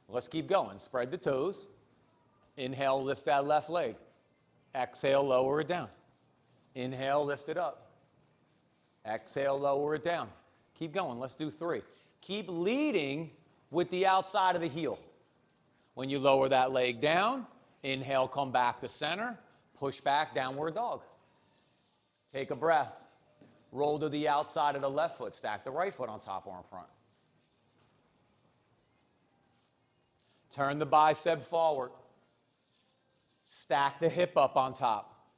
Let's keep going. Spread the toes. Inhale, lift that left leg. Exhale, lower it down. Inhale, lift it up. Exhale, lower it down. Keep going. Let's do 3. Keep leading with the outside of the heel. When you lower that leg down, inhale, come back to center, push back, downward dog. Take a breath. Roll to the outside of the left foot, stack the right foot on top or in front. Turn the bicep forward. Stack the hip up on top.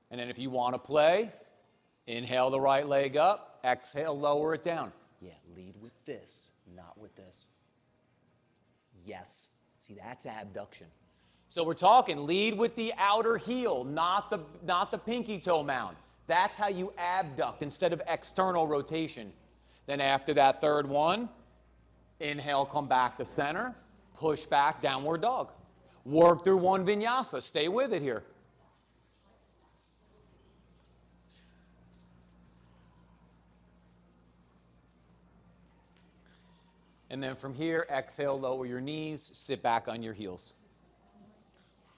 And then if you want to play, inhale the right leg up, exhale, lower it down. Yeah, lead with this, not with this. Yes. See, that's abduction. So we're talking lead with the outer heel, not the pinky toe mound. That's how you abduct instead of external rotation. Then after that third one, inhale, come back to center, push back, downward dog. Work through one vinyasa. Stay with it here. And then from here, exhale, lower your knees, sit back on your heels.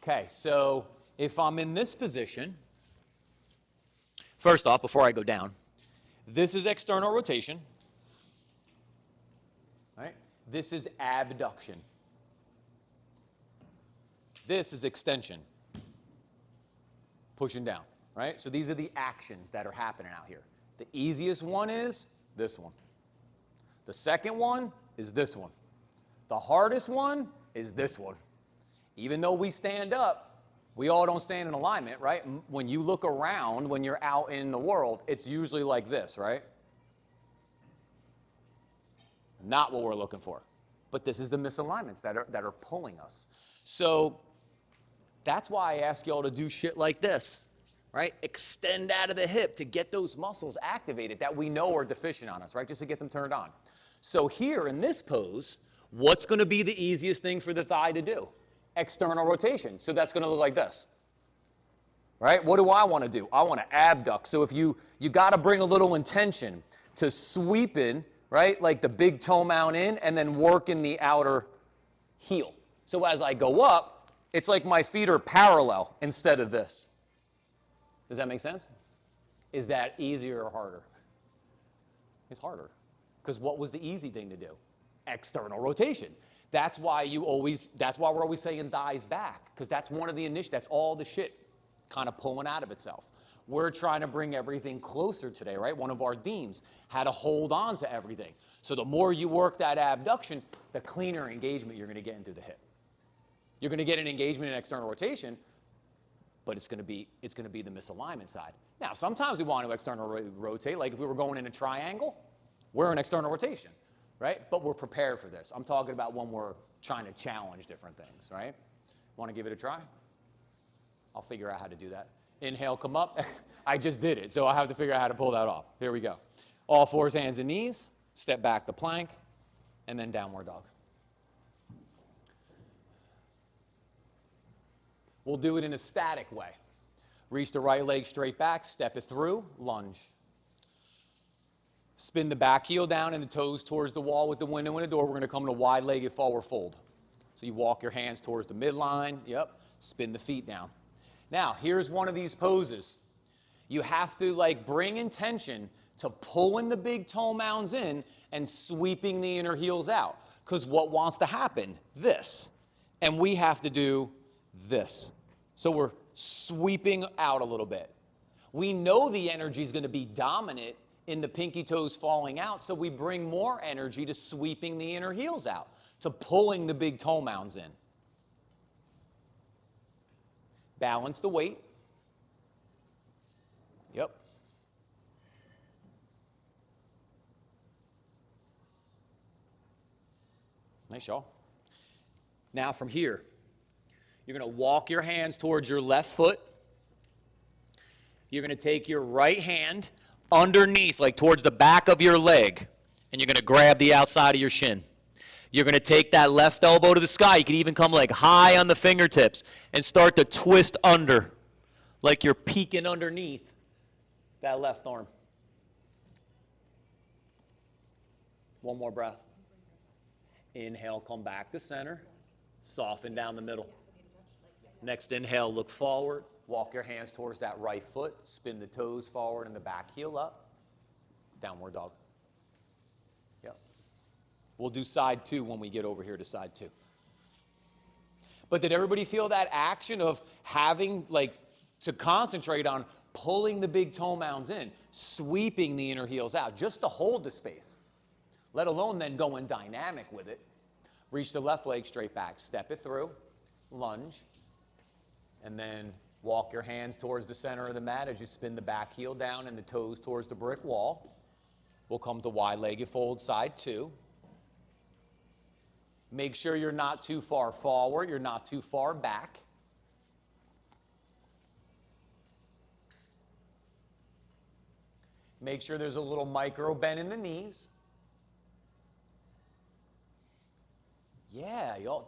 Okay, so if I'm in this position, first off, before I go down, this is external rotation. Right? This is abduction. This is extension. Pushing down, right? So these are the actions that are happening out here. The easiest one is this one. The second one is this one. The hardest one is this one. Even though we stand up, we all don't stand in alignment, right? When you look around, when you're out in the world, it's usually like this, right? Not what we're looking for. But this is the misalignments that are pulling us. So that's why I ask y'all to do shit like this, right? Extend out of the hip to get those muscles activated that we know are deficient on us, right? Just to get them turned on. So here in this pose, what's going to be the easiest thing for the thigh to do? External rotation. So that's going to look like this, right? What do I want to do? I want to abduct. So if you got to bring a little intention to sweep in, right? Like the big toe mound in and then work in the outer heel. So as I go up, it's like my feet are parallel instead of this. Does that make sense? Is that easier or harder? It's harder. Because what was the easy thing to do? External rotation. That's why we're always saying thighs back, because that's one of the initiatives. That's all the shit kind of pulling out of itself. We're trying to bring everything closer today, right? One of our themes, how to hold on to everything. So the more you work that abduction, the cleaner engagement you're going to get into the hip. You're going to get an engagement in external rotation, but it's going to be the misalignment side. Now, sometimes we want to external rotate, like if we were going in a triangle, we're in external rotation, right? But we're prepared for this. I'm talking about when we're trying to challenge different things, right? Want to give it a try? I'll figure out how to do that. Inhale, come up. I just did it, so I have to figure out how to pull that off. Here we go. All fours, hands and knees. Step back to plank, and then downward dog. We'll do it in a static way. Reach the right leg straight back, step it through, lunge. Spin the back heel down and the toes towards the wall with the window and the door. We're going to come to wide-legged forward fold. So you walk your hands towards the midline. Yep. Spin the feet down. Now, here's one of these poses. You have to bring intention to pulling the big toe mounds in and sweeping the inner heels out. Because what wants to happen? This. And we have to do this. So we're sweeping out a little bit. We know the energy is going to be dominant in the pinky toes falling out, so we bring more energy to sweeping the inner heels out, to pulling the big toe mounds in. Balance the weight. Yep. Nice, y'all. Now from here, you're going to walk your hands towards your left foot. You're going to take your right hand underneath, towards the back of your leg, and you're going to grab the outside of your shin. You're going to take that left elbow to the sky. You can even come high on the fingertips and start to twist under, like you're peeking underneath that left arm. One more breath. Inhale, come back to center. Soften down the middle. Next inhale, look forward. Walk your hands towards that right foot. Spin the toes forward and the back heel up. Downward dog. Yep. We'll do side two when we get over here to side two. But did everybody feel that action of having to concentrate on pulling the big toe mounds in, sweeping the inner heels out, just to hold the space, let alone then going dynamic with it? Reach the left leg straight back, step it through, lunge, and then walk your hands towards the center of the mat as you spin the back heel down and the toes towards the brick wall. We'll come to wide-legged fold, side two. Make sure you're not too far forward, you're not too far back. Make sure there's a little micro bend in the knees. Yeah, y'all,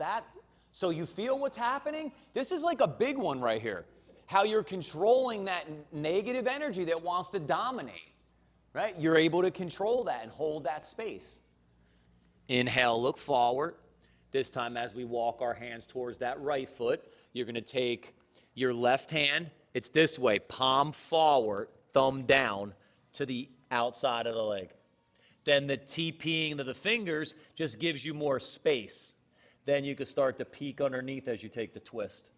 so you feel what's happening? This is a big one right here. How you're controlling that negative energy that wants to dominate, right? You're able to control that and hold that space. Inhale, look forward. This time as we walk our hands towards that right foot, you're going to take your left hand, it's this way, palm forward, thumb down to the outside of the leg. Then the TPing of the fingers just gives you more space. Then you can start to peek underneath as you take the twist.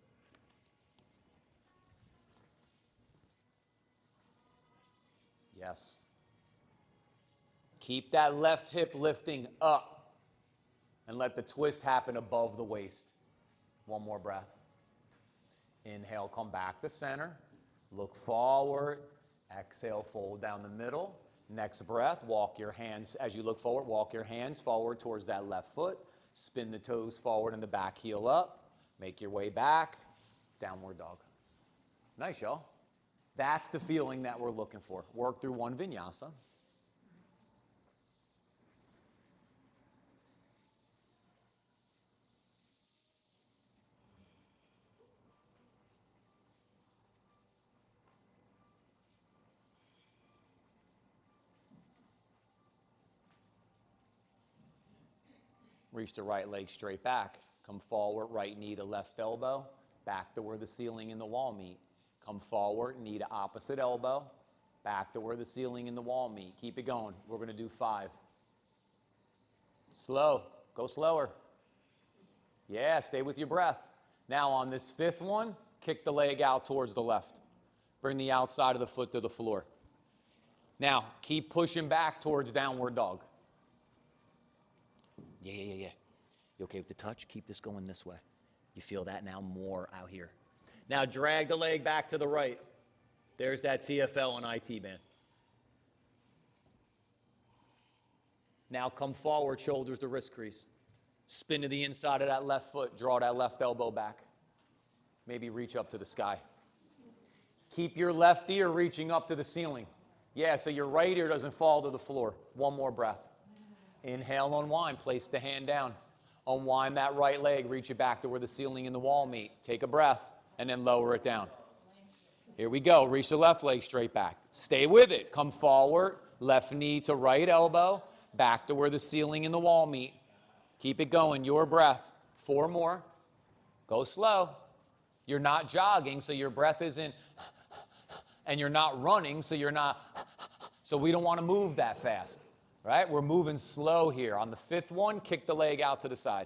Yes. Keep that left hip lifting up and let the twist happen above the waist. One more breath. Inhale, come back to center. Look forward. Exhale, fold down the middle. Next breath, walk your hands, as you look forward, walk your hands forward towards that left foot. Spin the toes forward and the back heel up. Make your way back. Downward dog. Nice, y'all. That's the feeling that we're looking for. Work through one vinyasa. Reach the right leg straight back. Come forward, right knee to left elbow. Back to where the ceiling and the wall meet. Come forward, knee to opposite elbow. Back to where the ceiling and the wall meet. Keep it going. We're going to do 5. Slow. Go slower. Yeah, stay with your breath. Now on this 5th one, kick the leg out towards the left. Bring the outside of the foot to the floor. Now, keep pushing back towards downward dog. Yeah. You okay with the touch? Keep this going this way. You feel that now more out here. Now drag the leg back to the right. There's that TFL and IT band. Now come forward, shoulders to wrist crease. Spin to the inside of that left foot. Draw that left elbow back. Maybe reach up to the sky. Keep your left ear reaching up to the ceiling. Yeah, so your right ear doesn't fall to the floor. One more breath. Inhale, unwind, place the hand down. Unwind that right leg, reach it back to where the ceiling and the wall meet. Take a breath, and then lower it down. Here we go. Reach the left leg straight back. Stay with it. Come forward, left knee to right elbow, back to where the ceiling and the wall meet. Keep it going. Your breath. 4 more. Go slow. You're not jogging, so your breath isn't, and you're not running, so you're not, so we don't want to move that fast, right? We're moving slow here. On the 5th one, kick the leg out to the side.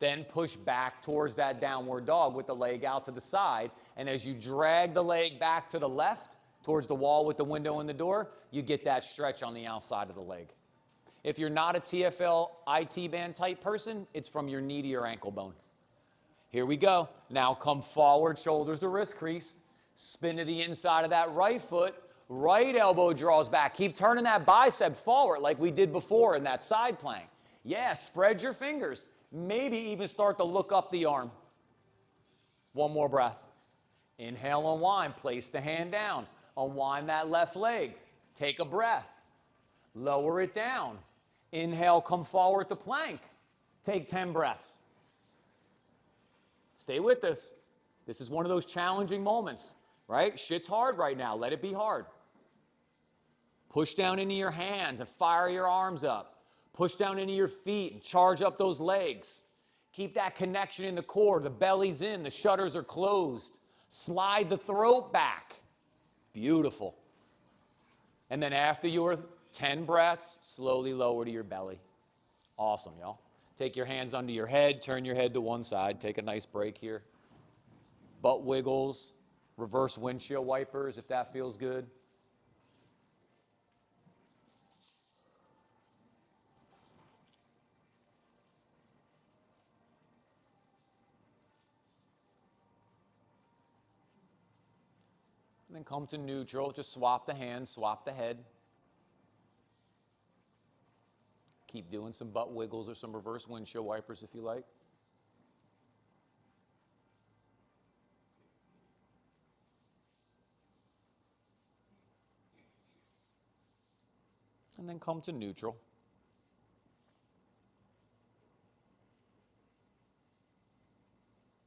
Then push back towards that downward dog with the leg out to the side. And as you drag the leg back to the left, towards the wall with the window and the door, you get that stretch on the outside of the leg. If you're not a TFL IT band type person, it's from your knee to your ankle bone. Here we go. Now come forward, shoulders to wrist crease. Spin to the inside of that right foot. Right elbow draws back. Keep turning that bicep forward like we did before in that side plank. Yeah, spread your fingers. Maybe even start to look up the arm. One more breath. Inhale, unwind. Place the hand down. Unwind that left leg. Take a breath. Lower it down. Inhale, come forward to plank. Take 10 breaths. Stay with this. This is one of those challenging moments, right? Shit's hard right now. Let it be hard. Push down into your hands and fire your arms up. Push down into your feet and charge up those legs. Keep that connection in the core. The belly's in. The shutters are closed. Slide the throat back. Beautiful. And then after your 10 breaths, slowly lower to your belly. Awesome, y'all. Take your hands under your head. Turn your head to one side. Take a nice break here. Butt wiggles. Reverse windshield wipers if that feels good. And then come to neutral. Just swap the hands, swap the head. Keep doing some butt wiggles or some reverse windshield wipers if you like. And then come to neutral.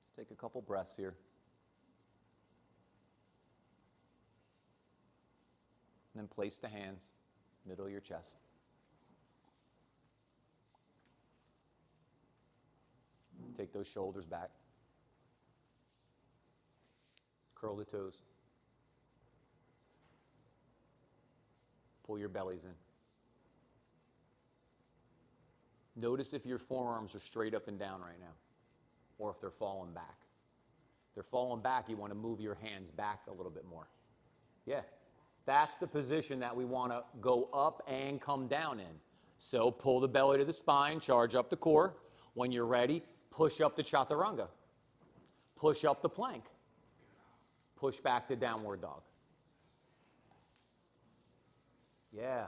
Let's take a couple breaths here. And then place the hands, middle of your chest. Take those shoulders back. Curl the toes. Pull your bellies in. Notice if your forearms are straight up and down right now, or if they're falling back. If they're falling back, you want to move your hands back a little bit more. Yeah, that's the position that we want to go up and come down in. So pull the belly to the spine, charge up the core. When you're ready, push up the chaturanga. Push up the plank. Push back to downward dog. Yeah.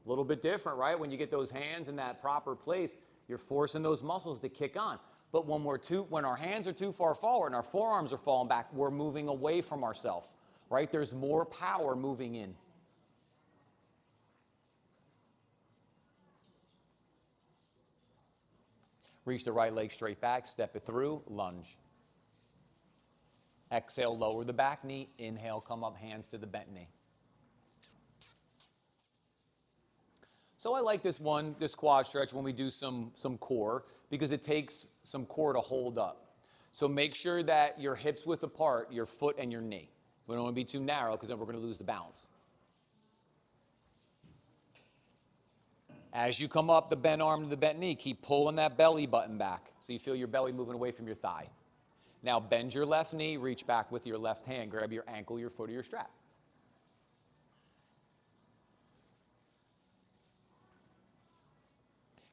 A little bit different, right? When you get those hands in that proper place, you're forcing those muscles to kick on. But when our hands are too far forward and our forearms are falling back, we're moving away from ourselves, right? There's more power moving in. Reach the right leg straight back, step it through, lunge. Exhale, lower the back knee. Inhale, come up, hands to the bent knee. So I like this quad stretch when we do some core because it takes some core to hold up. So make sure that your hips width apart, your foot and your knee. We don't want to be too narrow because then we're going to lose the balance. As you come up the bent arm to the bent knee, keep pulling that belly button back so you feel your belly moving away from your thigh. Now bend your left knee, reach back with your left hand, grab your ankle, your foot, or your strap.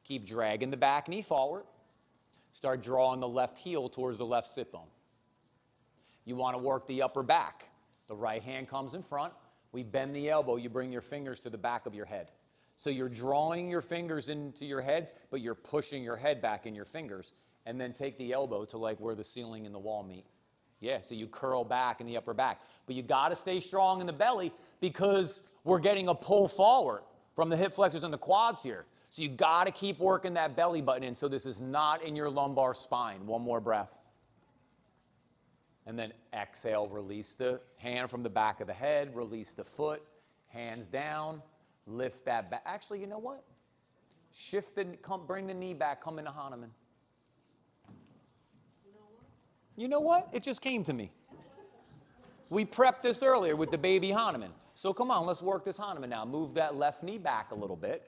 Keep dragging the back knee forward. Start drawing the left heel towards the left sit bone. You want to work the upper back. The right hand comes in front. We bend the elbow. You bring your fingers to the back of your head. So you're drawing your fingers into your head, but you're pushing your head back in your fingers. And then take the elbow to like where the ceiling and the wall meet. Yeah, so you curl back in the upper back. But you got to stay strong in the belly because we're getting a pull forward from the hip flexors and the quads here. So you got to keep working that belly button in so this is not in your lumbar spine. One more breath. And then exhale, release the hand from the back of the head, release the foot, hands down, lift that back. Actually, you know what? Shift the, bring the knee back, come into Hanuman. You know what? It just came to me. We prepped this earlier with the baby Hanuman. So come on, let's work this Hanuman now. Move that left knee back a little bit.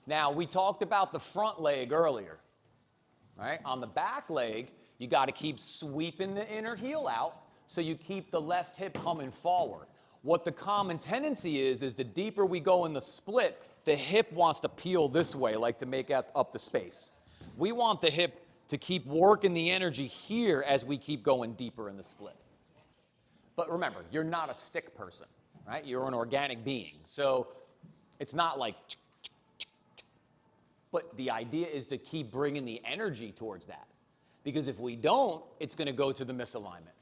Now, we talked about the front leg earlier, right? On the back leg, you got to keep sweeping the inner heel out so you keep the left hip coming forward. What the common tendency is the deeper we go in the split, the hip wants to peel this way, like to make up the space. We want the hip to keep working the energy here as we keep going deeper in the split. But remember, you're not a stick person, right? You're an organic being. So it's not like... But the idea is to keep bringing the energy towards that. Because if we don't, it's going to go to the misalignment.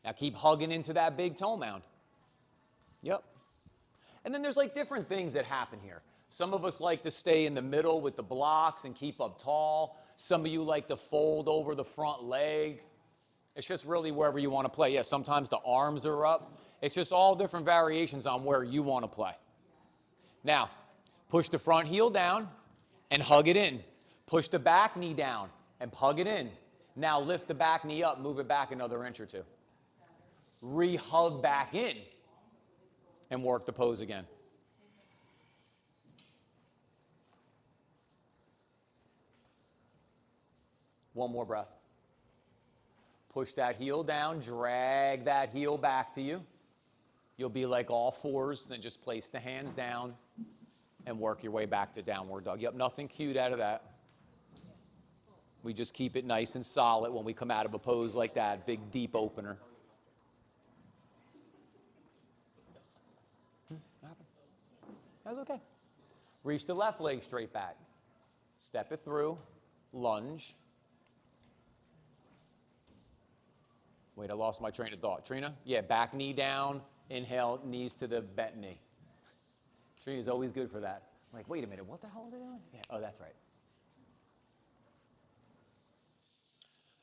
Now keep hugging into that big toe mound. Yep. And then there's like different things that happen here. Some of us like to stay in the middle with the blocks and keep up tall. Some of you like to fold over the front leg. It's just really wherever you want to play. Yeah, sometimes the arms are up. It's just all different variations on where you want to play. Now, push the front heel down and hug it in. Push the back knee down and hug it in. Now lift the back knee up, move it back another inch or two. Re-hug back in and work the pose again. One more breath. Push that heel down, drag that heel back to you. You'll be like all fours, then just place the hands down and work your way back to downward dog. Yep, nothing cute out of that. We just keep it nice and solid when we come out of a pose like that, big deep opener. That's okay. Reach the left leg straight back. Step it through, lunge. Wait, I lost my train of thought. Trina? Yeah, back knee down, inhale, knees to the bent knee. Trina's always good for that. I'm like, wait a minute, what the hell are they doing? Yeah, oh, that's right.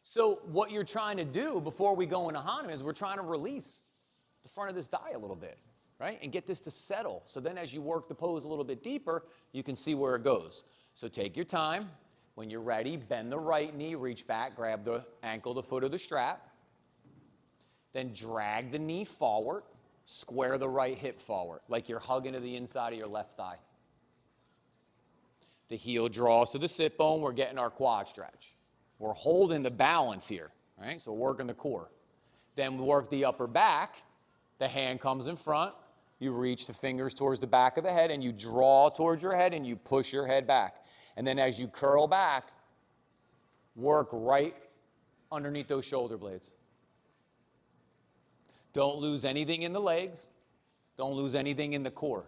So what you're trying to do before we go into Hanuman is we're trying to release the front of this die a little bit, right? And get this to settle. So then as you work the pose a little bit deeper, you can see where it goes. So take your time. When you're ready, bend the right knee, reach back, grab the ankle, the foot, or the strap. Then drag the knee forward, square the right hip forward, like you're hugging to the inside of your left thigh. The heel draws to the sit bone. We're getting our quad stretch. We're holding the balance here, right? So we're working the core. Then we work the upper back. The hand comes in front. You reach the fingers towards the back of the head, and you draw towards your head, and you push your head back. And then as you curl back, work right underneath those shoulder blades. Don't lose anything in the legs. Don't lose anything in the core.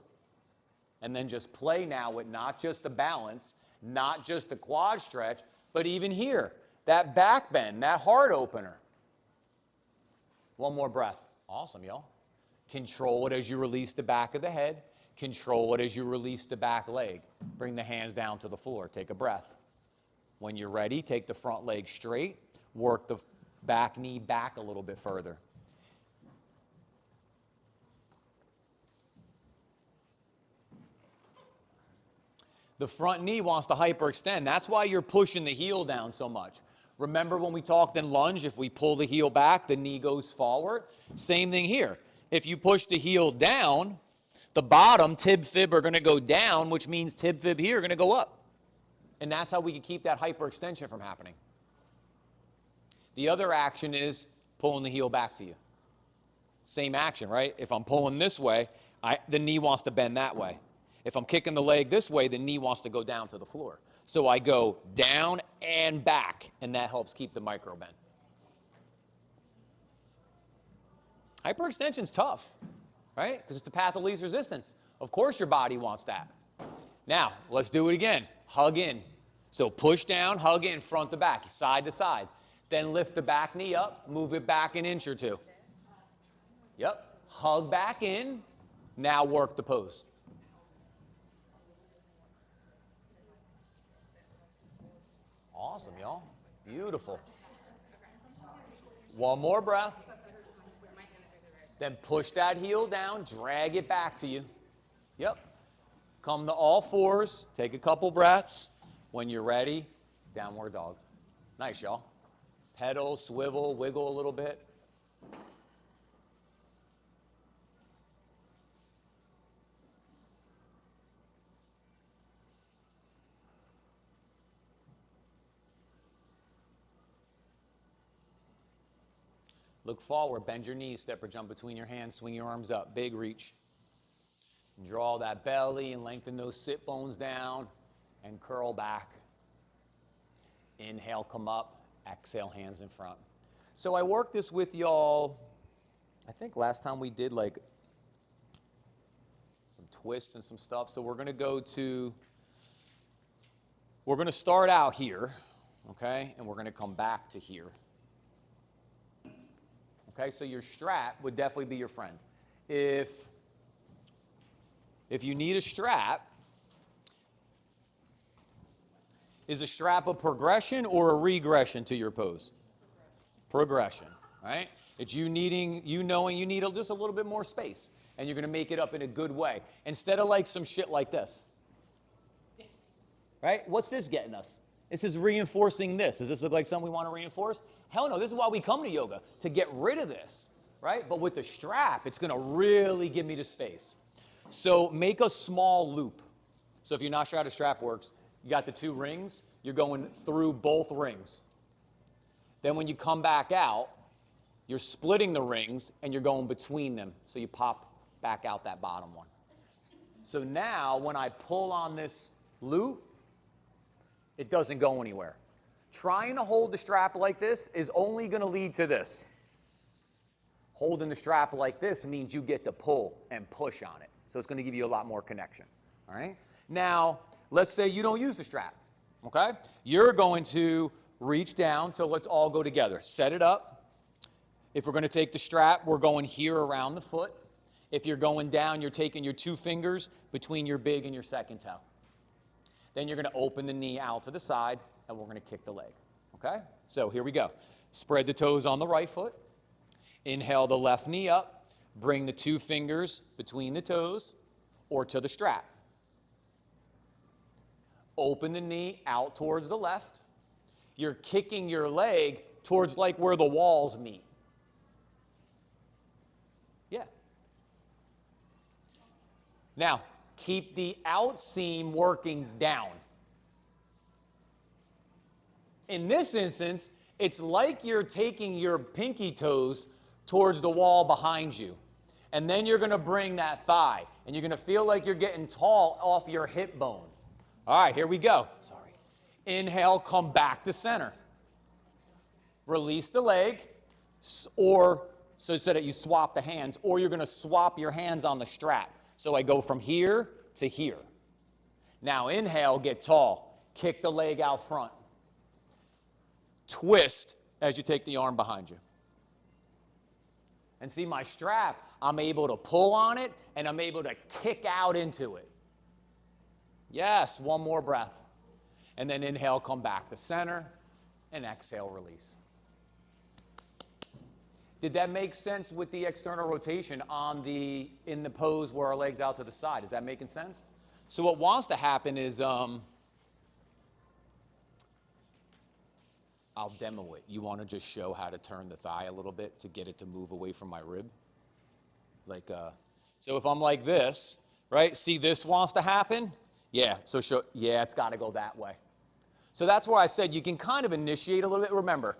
And then just play now with not just the balance, not just the quad stretch, but even here, that back bend, that heart opener. One more breath. Awesome, y'all. Control it as you release the back of the head. Control it as you release the back leg. Bring the hands down to the floor. Take a breath. When you're ready, take the front leg straight. Work the back knee back a little bit further. The front knee wants to hyperextend. That's why you're pushing the heel down so much. Remember when we talked in lunge, if we pull the heel back, the knee goes forward? Same thing here. If you push the heel down, the bottom, tib, fib are going to go down, which means tib, fib here are going to go up. And that's how we can keep that hyperextension from happening. The other action is pulling the heel back to you. Same action, right? If I'm pulling this way, the knee wants to bend that way. If I'm kicking the leg this way, the knee wants to go down to the floor. So I go down and back, and that helps keep the micro bend. Hyperextension's tough, right? Because it's the path of least resistance. Of course your body wants that. Now, let's do it again. hug in. So push down, hug in, front to back, side to side. Then lift the back knee up, move it back an inch or two. Yep, hug back in, now work the pose. Awesome, y'all. Beautiful. One more breath. Then push that heel down, drag it back to you. Yep. Come to all fours, take a couple breaths. When you're ready, downward dog. Nice, y'all. Pedal, swivel, wiggle a little bit. Look forward, bend your knees, step or jump between your hands, swing your arms up, big reach. Draw that belly and lengthen those sit bones down and curl back. Inhale, come up, exhale, hands in front. So I worked this with y'all, I think last time we did like some twists and some stuff. So we're gonna start out here, okay? And we're gonna come back to here. Okay, so your strap would definitely be your friend. If you need a strap, is a strap a progression or a regression to your pose? Progression, right? It's you knowing you need just a little bit more space, and you're gonna make it up in a good way. Instead of like some shit like this. Right? What's this getting us? This is reinforcing this. Does this look like something we want to reinforce? Hell no, this is why we come to yoga, to get rid of this, right? But with the strap, it's gonna really give me the space. So make a small loop. So if you're not sure how the strap works, you got the two rings, you're going through both rings. Then when you come back out, you're splitting the rings and you're going between them. So you pop back out that bottom one. So now when I pull on this loop, it doesn't go anywhere. Trying to hold the strap like this is only going to lead to this. Holding the strap like this means you get to pull and push on it. So it's going to give you a lot more connection. All right? Now, let's say you don't use the strap. Okay? You're going to reach down. So let's all go together. Set it up. If we're going to take the strap, we're going here around the foot. If you're going down, you're taking your two fingers between your big and your second toe. Then you're going to open the knee out to the side, and we're going to kick the leg, okay? So here we go. Spread the toes on the right foot. Inhale the left knee up. Bring the two fingers between the toes or to the strap. Open the knee out towards the left. You're kicking your leg towards like where the walls meet. Yeah. Now, keep the out seam working down. In this instance, it's like you're taking your pinky toes towards the wall behind you. And then you're going to bring that thigh. And you're going to feel like you're getting tall off your hip bone. All right, here we go. Sorry. Inhale, come back to center. Release the leg. So that you swap the hands. Or you're going to swap your hands on the strap. So I go from here to here. Now inhale, get tall. Kick the leg out front. Twist as you take the arm behind you. And see my strap, I'm able to pull on it and I'm able to kick out into it. Yes, one more breath. And then inhale, come back to center, and exhale, release. Did that make sense with the external rotation in the pose where our legs out to the side? Is that making sense? So what wants to happen is, I'll demo it. You want to just show how to turn the thigh a little bit to get it to move away from my rib? So if I'm like this, right? See this wants to happen? Yeah, it's got to go that way. So that's why I said you can kind of initiate a little bit. Remember,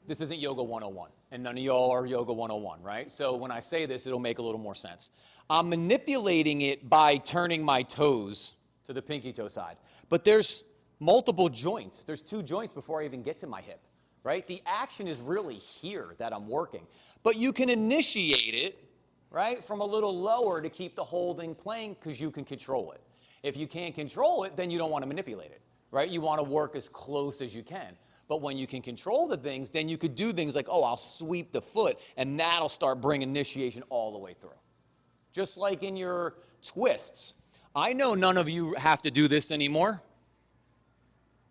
this isn't Yoga 101, and none of y'all are Yoga 101, right? So when I say this, it'll make a little more sense. I'm manipulating it by turning my toes to the pinky toe side. But there's multiple joints. There's two joints before I even get to my hip, right? The action is really here that I'm working. But you can initiate it, right, from a little lower to keep the whole thing playing because you can control it. If you can't control it, then you don't want to manipulate it, right? You want to work as close as you can. But when you can control the things, then you could do things like, oh, I'll sweep the foot, and that'll start bringing initiation all the way through. Just like in your twists. I know none of you have to do this anymore.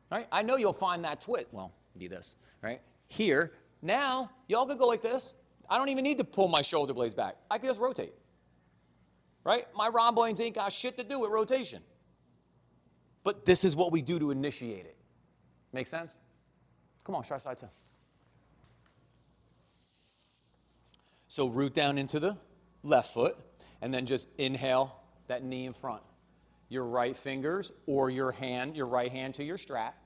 Right? I know you'll find that twist. Well, be this, right? Here, now, y'all could go like this. I don't even need to pull my shoulder blades back. I can just rotate. Right? My rhomboids ain't got shit to do with rotation. But this is what we do to initiate it. Make sense? Come on, try side two. So root down into the left foot, and then just inhale that knee in front. Your right fingers or your hand, your right hand to your strap.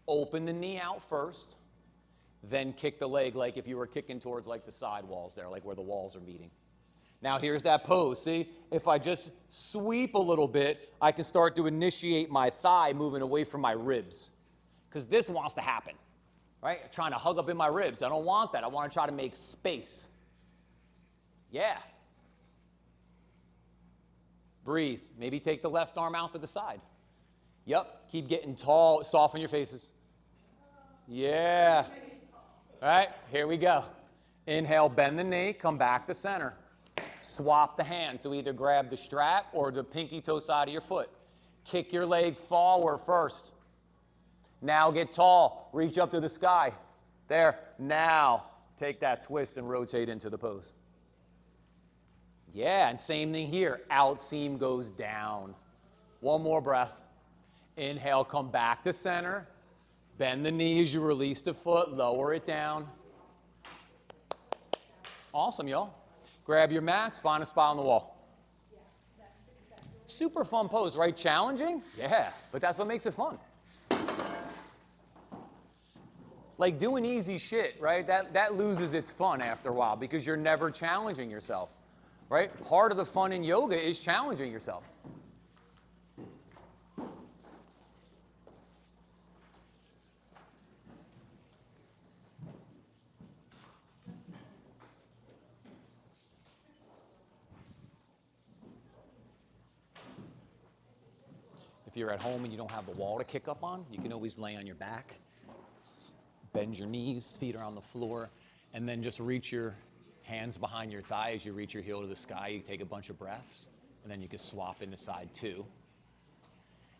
Open the knee out first, then kick the leg like if you were kicking towards like the side walls there, like where the walls are meeting. Now here's that pose. See, if I just sweep a little bit, I can start to initiate my thigh moving away from my ribs. Because this wants to happen, right? Trying to hug up in my ribs. I don't want that. I want to try to make space. Yeah. Breathe. Maybe take the left arm out to the side. Yep. Keep getting tall. Soften your faces. Yeah. All right. Here we go. Inhale, bend the knee, come back to center. Swap the hand. So either grab the strap or the pinky toe side of your foot. Kick your leg forward first. Now get tall. Reach up to the sky. There. Now take that twist and rotate into the pose. Yeah, and same thing here. Out seam goes down. One more breath. Inhale, come back to center. Bend the knee as you release the foot. Lower it down. Awesome, y'all. Grab your mats. Find a spot on the wall. Super fun pose, right? Challenging? Yeah, but that's what makes it fun. Like doing easy shit, right? That loses its fun after a while because you're never challenging yourself, right? Part of the fun in yoga is challenging yourself. If you're at home and you don't have the wall to kick up on, you can always lay on your back. Bend your knees, feet are on the floor, and then just reach your hands behind your thigh as you reach your heel to the sky. You take a bunch of breaths, and then you can swap into side two.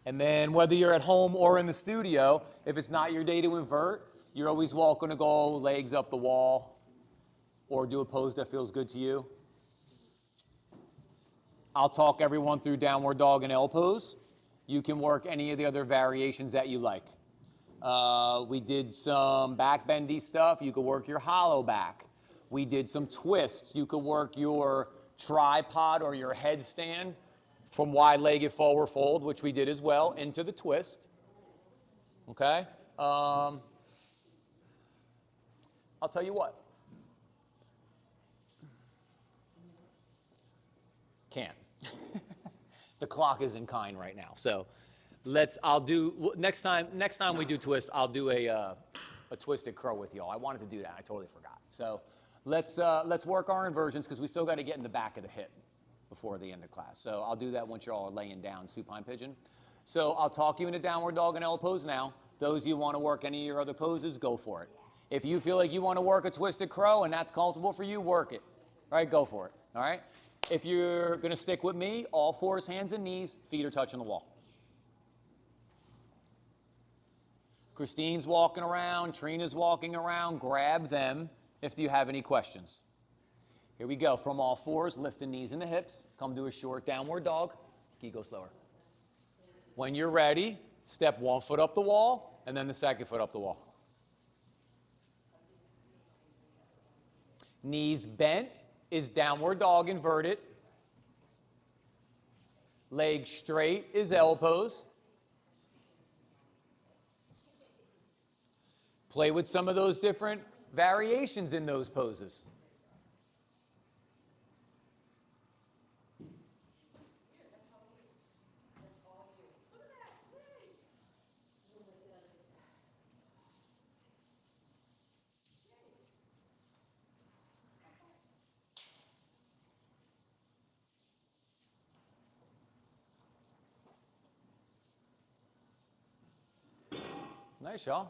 And then whether you're at home or in the studio, if it's not your day to invert, you're always welcome to go legs up the wall or do a pose that feels good to you. I'll talk everyone through downward dog and L pose. You can work any of the other variations that you like. We did some back bendy stuff. You could work your hollow back. We did some twists. You could work your tripod or your headstand from wide-legged forward fold, which we did as well, into the twist. Okay? I'll tell you what. Can't. The clock is in kind right now. So next time we do twist, I'll do a twisted crow with y'all. I wanted to do that. I totally forgot. So let's work our inversions because we still got to get in the back of the hip before the end of class. So I'll do that once you're all laying down supine pigeon. So I'll talk you into downward dog and L pose now. Those of you want to work any of your other poses, go for it. If you feel like you want to work a twisted crow and that's comfortable for you, work it. All right, go for it. All right? If you're going to stick with me, all fours, hands and knees, feet are touching the wall. Christine's walking around, Trina's walking around. Grab them if you have any questions. Here we go. From all fours, lift the knees and the hips. Come to a short downward dog. Key, go slower. When you're ready, step one foot up the wall and then the second foot up the wall. Knees bent is downward dog inverted. Legs straight is L pose. Play with some of those different variations in those poses. Nice, y'all.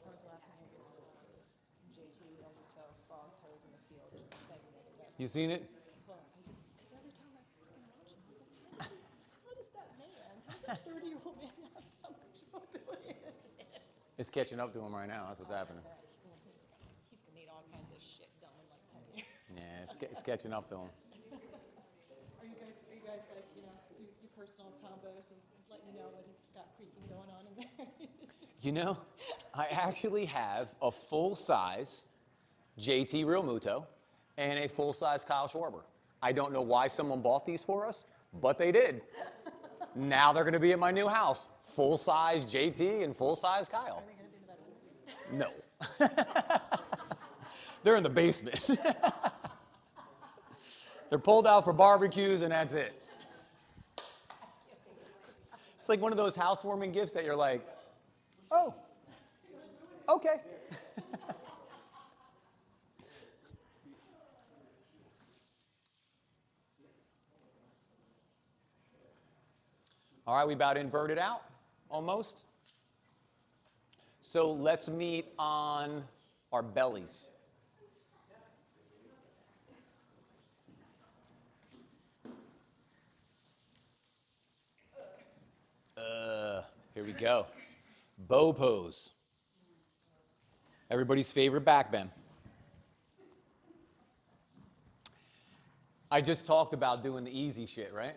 I was laughing at JT Realmuto frog pose in the field, just begging it again. You seen it? Well, because every time I fucking watch him, I was like, how does that man, how does that 30-year-old man have so much mobility in his hips? It's catching up to him right now. That's what's happening. He's gonna need all kinds of shit done in like 10 years. Yeah, it's catching up to him. Are you guys like, your personal combos and letting you know what he's got creaking going on in there? You know, I actually have a full-size JT Realmuto and a full-size Kyle Schwarber. I don't know why someone bought these for us, but they did. Now they're going to be at my new house. Full-size JT and full-size Kyle. Are they gonna be in the bedroom? No. They're in the basement. They're pulled out for barbecues and that's it. It's like one of those housewarming gifts that you're like, oh, okay. All right, we about inverted out, almost. So let's meet on our bellies. Here we go. Bow pose. Everybody's favorite back bend. I just talked about doing the easy shit, right?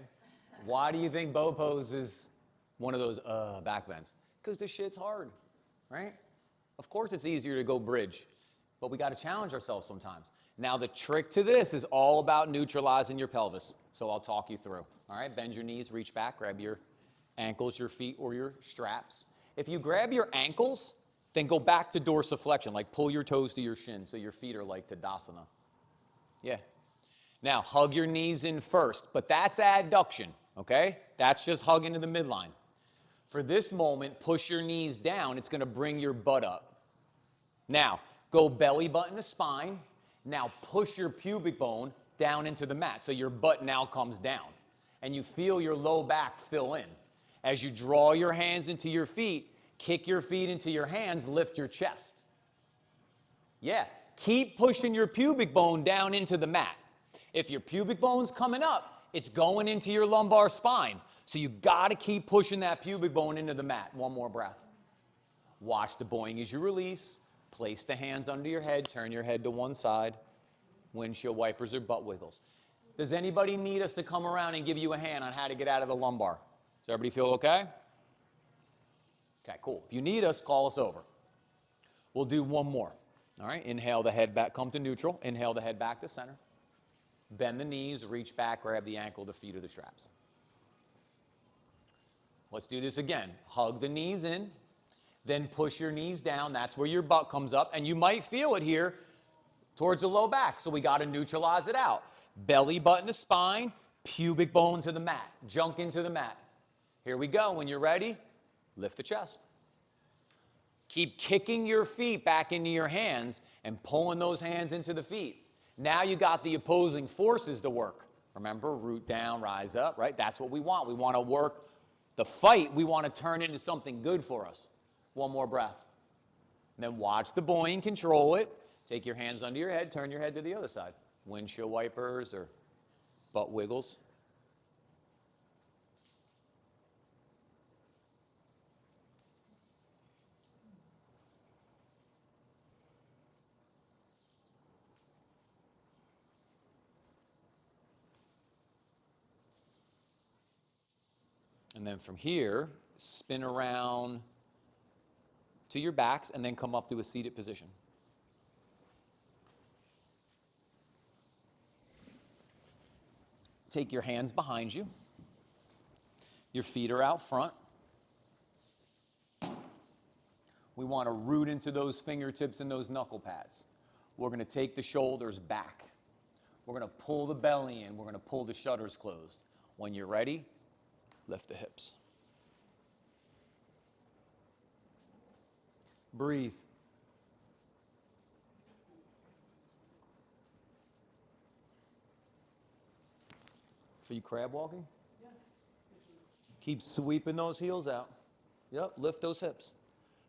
Why do you think bow pose is one of those back bends? Because this shit's hard, right? Of course it's easier to go bridge, but we got to challenge ourselves sometimes. Now the trick to this is all about neutralizing your pelvis. So I'll talk you through. All right, bend your knees, reach back, grab your ankles, your feet, or your straps. If you grab your ankles, then go back to dorsiflexion, like pull your toes to your shin so your feet are like Tadasana. Yeah. Now, hug your knees in first, but that's adduction, okay? That's just hugging to the midline. For this moment, push your knees down. It's going to bring your butt up. Now, go belly button to spine. Now, push your pubic bone down into the mat, so your butt now comes down. And you feel your low back fill in. As you draw your hands into your feet, kick your feet into your hands, lift your chest. Yeah, keep pushing your pubic bone down into the mat. If your pubic bone's coming up, it's going into your lumbar spine. So you gotta keep pushing that pubic bone into the mat. One more breath. Watch the boing as you release. Place the hands under your head, turn your head to one side. Windshield wipers or butt wiggles. Does anybody need us to come around and give you a hand on how to get out of the lumbar? Does everybody feel okay? Okay, cool. If you need us, call us over. We'll do one more. All right, inhale the head back, come to neutral. Inhale the head back to center. Bend the knees, reach back, grab the ankle, the feet, or the straps. Let's do this again. Hug the knees in, then push your knees down. That's where your butt comes up, and you might feel it here towards the low back, so we got to neutralize it out. Belly button to spine, pubic bone to the mat. Junk into the mat. Here we go. When you're ready, lift the chest. Keep kicking your feet back into your hands and pulling those hands into the feet. Now you got the opposing forces to work. Remember, root down, rise up, right? That's what we want. We want to work the fight. We want to turn into something good for us. One more breath. And then watch the boing, control it. Take your hands under your head, turn your head to the other side. Windshield wipers or butt wiggles. And then from here, spin around to your backs and then come up to a seated position. Take your hands behind you. Your feet are out front. We want to root into those fingertips and those knuckle pads. We're going to take the shoulders back. We're going to pull the belly in. We're going to pull the shutters closed. When you're ready, lift the hips. Breathe. Are you crab walking? Yeah. Keep sweeping those heels out. Yep, lift those hips.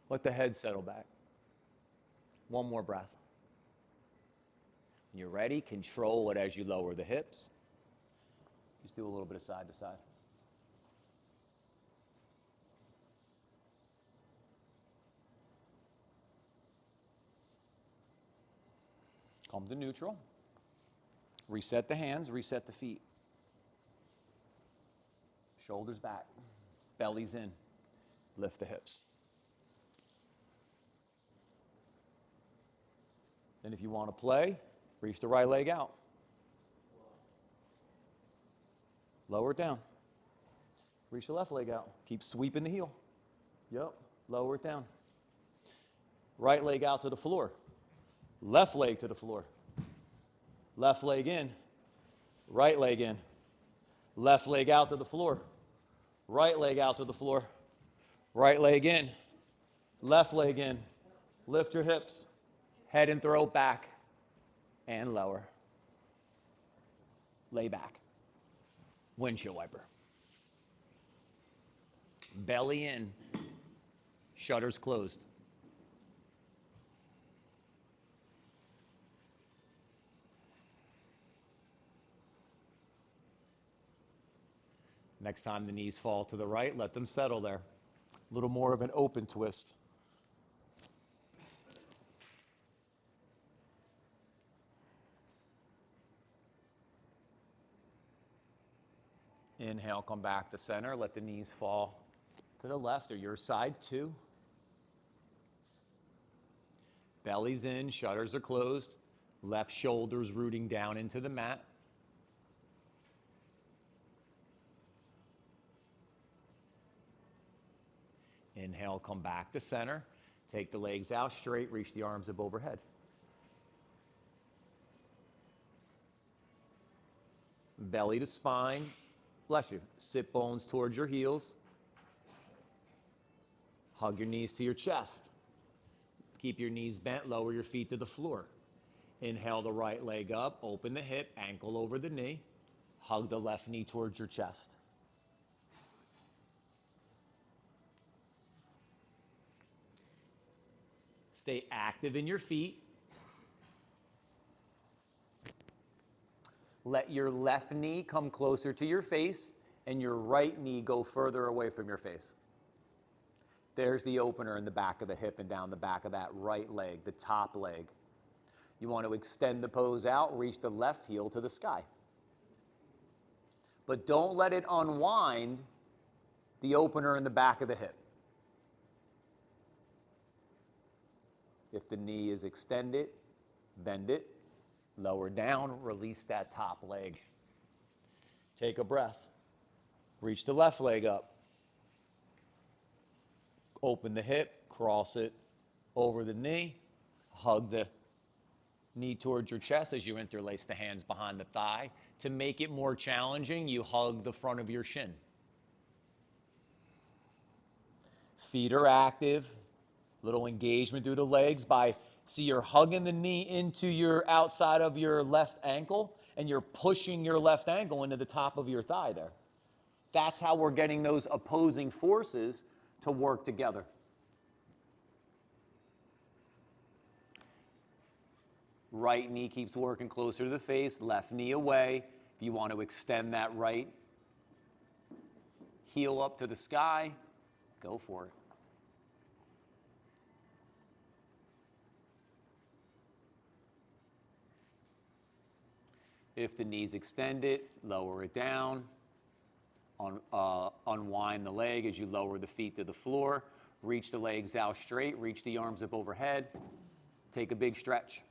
Let the head settle back. One more breath. When you're ready, control it as you lower the hips. Just do a little bit of side to side. Come to neutral. Reset the hands, reset the feet. Shoulders back, belly's in. Lift the hips. Then if you want to play, reach the right leg out. Lower it down. Reach the left leg out. Keep sweeping the heel. Yep, lower it down. Right leg out to the floor. Left leg to the floor. Left leg in. Right leg in. Left leg out to the floor. Right leg out to the floor. Right leg in. Left leg in. Lift your hips. Head and throat back. And lower. Lay back. Windshield wiper. Belly in. Shutters closed. Next time the knees fall to the right, let them settle there. A little more of an open twist. Inhale, come back to center. Let the knees fall to the left or your side, 2. Belly's in, shutters are closed. Left shoulder's rooting down into the mat. Inhale, come back to center. Take the legs out straight, reach the arms up overhead. Belly to spine. Bless you. Sit bones towards your heels. Hug your knees to your chest. Keep your knees bent, lower your feet to the floor. Inhale the right leg up, open the hip, ankle over the knee. Hug the left knee towards your chest. Stay active in your feet. Let your left knee come closer to your face and your right knee go further away from your face. There's the opener in the back of the hip and down the back of that right leg, the top leg. You want to extend the pose out, reach the left heel to the sky. But don't let it unwind the opener in the back of the hip. If the knee is extended, bend it, lower down, release that top leg. Take a breath. Reach the left leg up. Open the hip, cross it over the knee, hug the knee towards your chest as you interlace the hands behind the thigh. To make it more challenging, you hug the front of your shin. Feet are active. Little engagement through the legs see you're hugging the knee into your outside of your left ankle and you're pushing your left ankle into the top of your thigh there. That's how we're getting those opposing forces to work together. Right knee keeps working closer to the face, left knee away. If you want to extend that right heel up to the sky, go for it. If the knee's extended, lower it down. unwind the leg as you lower the feet to the floor. Reach the legs out straight, reach the arms up overhead. Take a big stretch.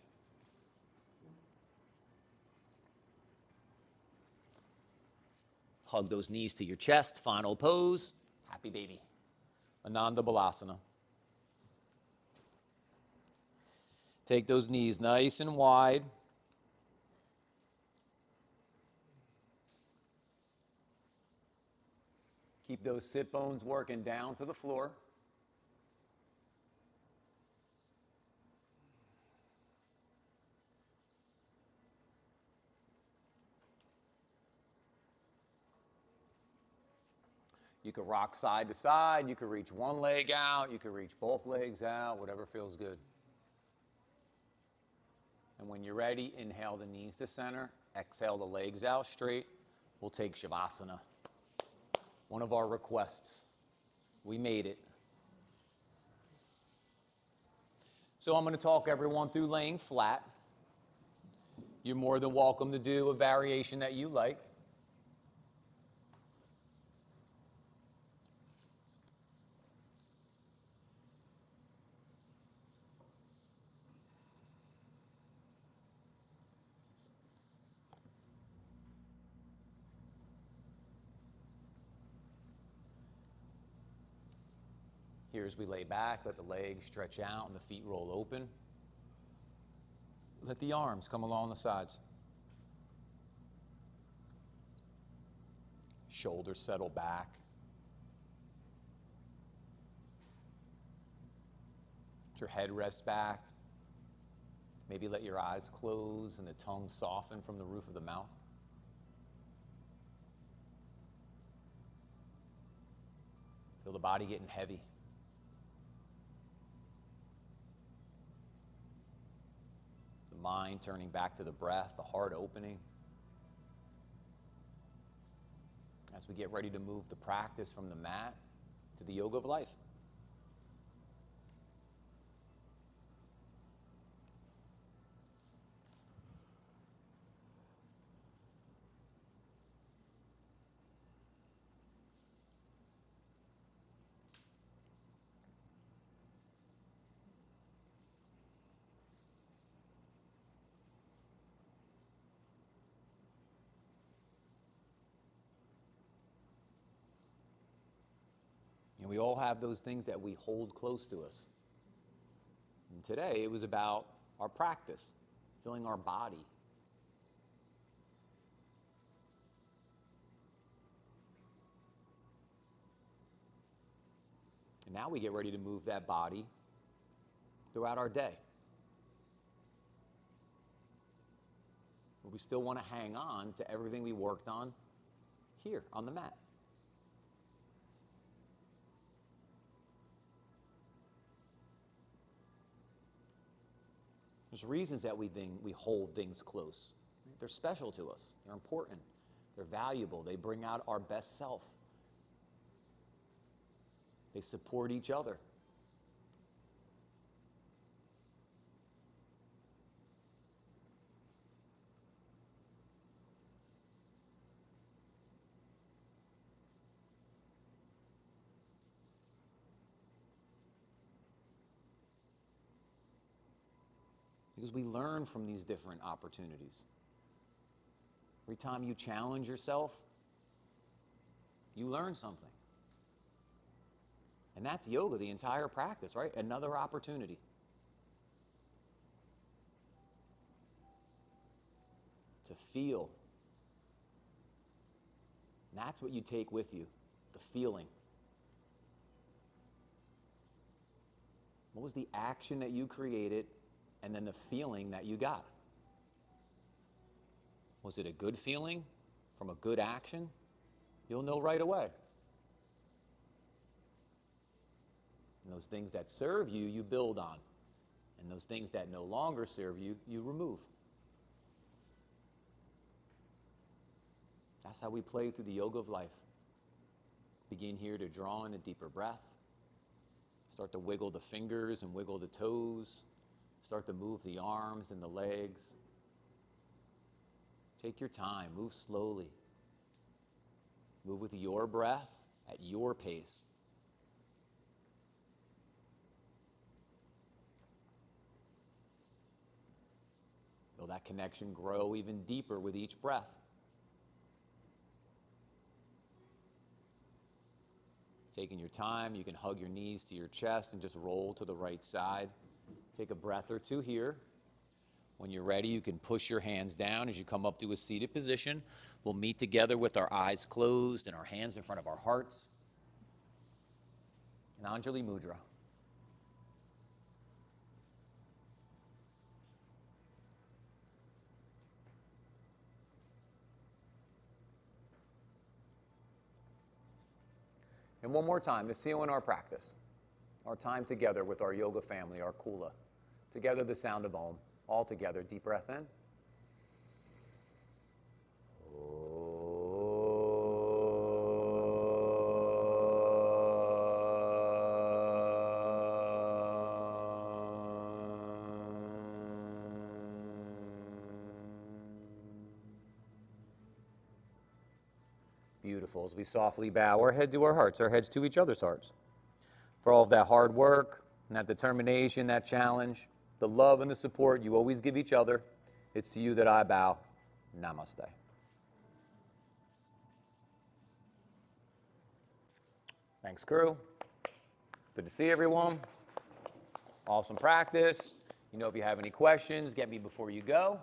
Hug those knees to your chest, final pose. Happy baby. Ananda Balasana. Take those knees nice and wide. Keep those sit bones working down to the floor. You could rock side to side. You could reach one leg out. You could reach both legs out, whatever feels good. And when you're ready, inhale the knees to center. Exhale the legs out straight. We'll take Shavasana. One of our requests. We made it. So I'm going to talk everyone through laying flat. You're more than welcome to do a variation that you like. Here as we lay back, let the legs stretch out and the feet roll open. Let the arms come along the sides. Shoulders settle back. Let your head rest back. Maybe let your eyes close and the tongue soften from the roof of the mouth. Feel the body getting heavy. Mind turning back to the breath, the heart opening. As we get ready to move the practice from the mat to the yoga of life. And we all have those things that we hold close to us. And today it was about our practice, feeling our body. And now we get ready to move that body throughout our day. But we still want to hang on to everything we worked on here on the mat. There's reasons that we hold things close. They're special to us. They're important. They're valuable. They bring out our best self. They support each other. Because we learn from these different opportunities. Every time you challenge yourself, you learn something. And that's yoga, the entire practice, right? Another opportunity. To feel. And that's what you take with you, the feeling. What was the action that you created? And then the feeling that you got. Was it a good feeling from a good action? You'll know right away. And those things that serve you, you build on. And those things that no longer serve you, you remove. That's how we play through the yoga of life. Begin here to draw in a deeper breath. Start to wiggle the fingers and wiggle the toes. Start to move the arms and the legs. Take your time, move slowly. Move with your breath at your pace. Feel that connection grow even deeper with each breath. Taking your time, you can hug your knees to your chest and just roll to the right side. Take a breath or two here. When you're ready, you can push your hands down as you come up to a seated position. We'll meet together with our eyes closed and our hands in front of our hearts. In Anjali Mudra. And one more time to seal in our practice, our time together with our yoga family, our Kula. Together, the sound of Om. All together, deep breath in. Beautiful. As we softly bow our head to our hearts, our heads to each other's hearts. For all of that hard work and that determination, that challenge, the love and the support you always give each other, it's to you that I bow. Namaste. Thanks, crew. Good to see everyone. Awesome practice. You know, if you have any questions, get me before you go.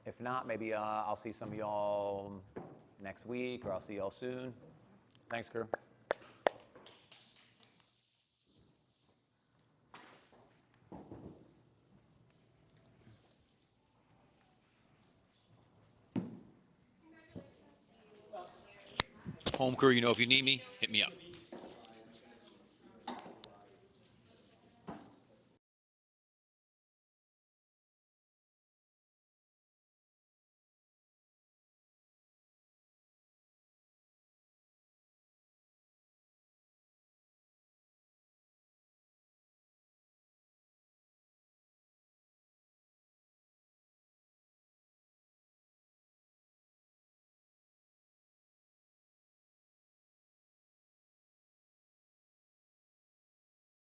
If not, maybe I'll see some of y'all next week, or I'll see y'all soon. Thanks, crew. Home crew, you know, if you need me, hit me up.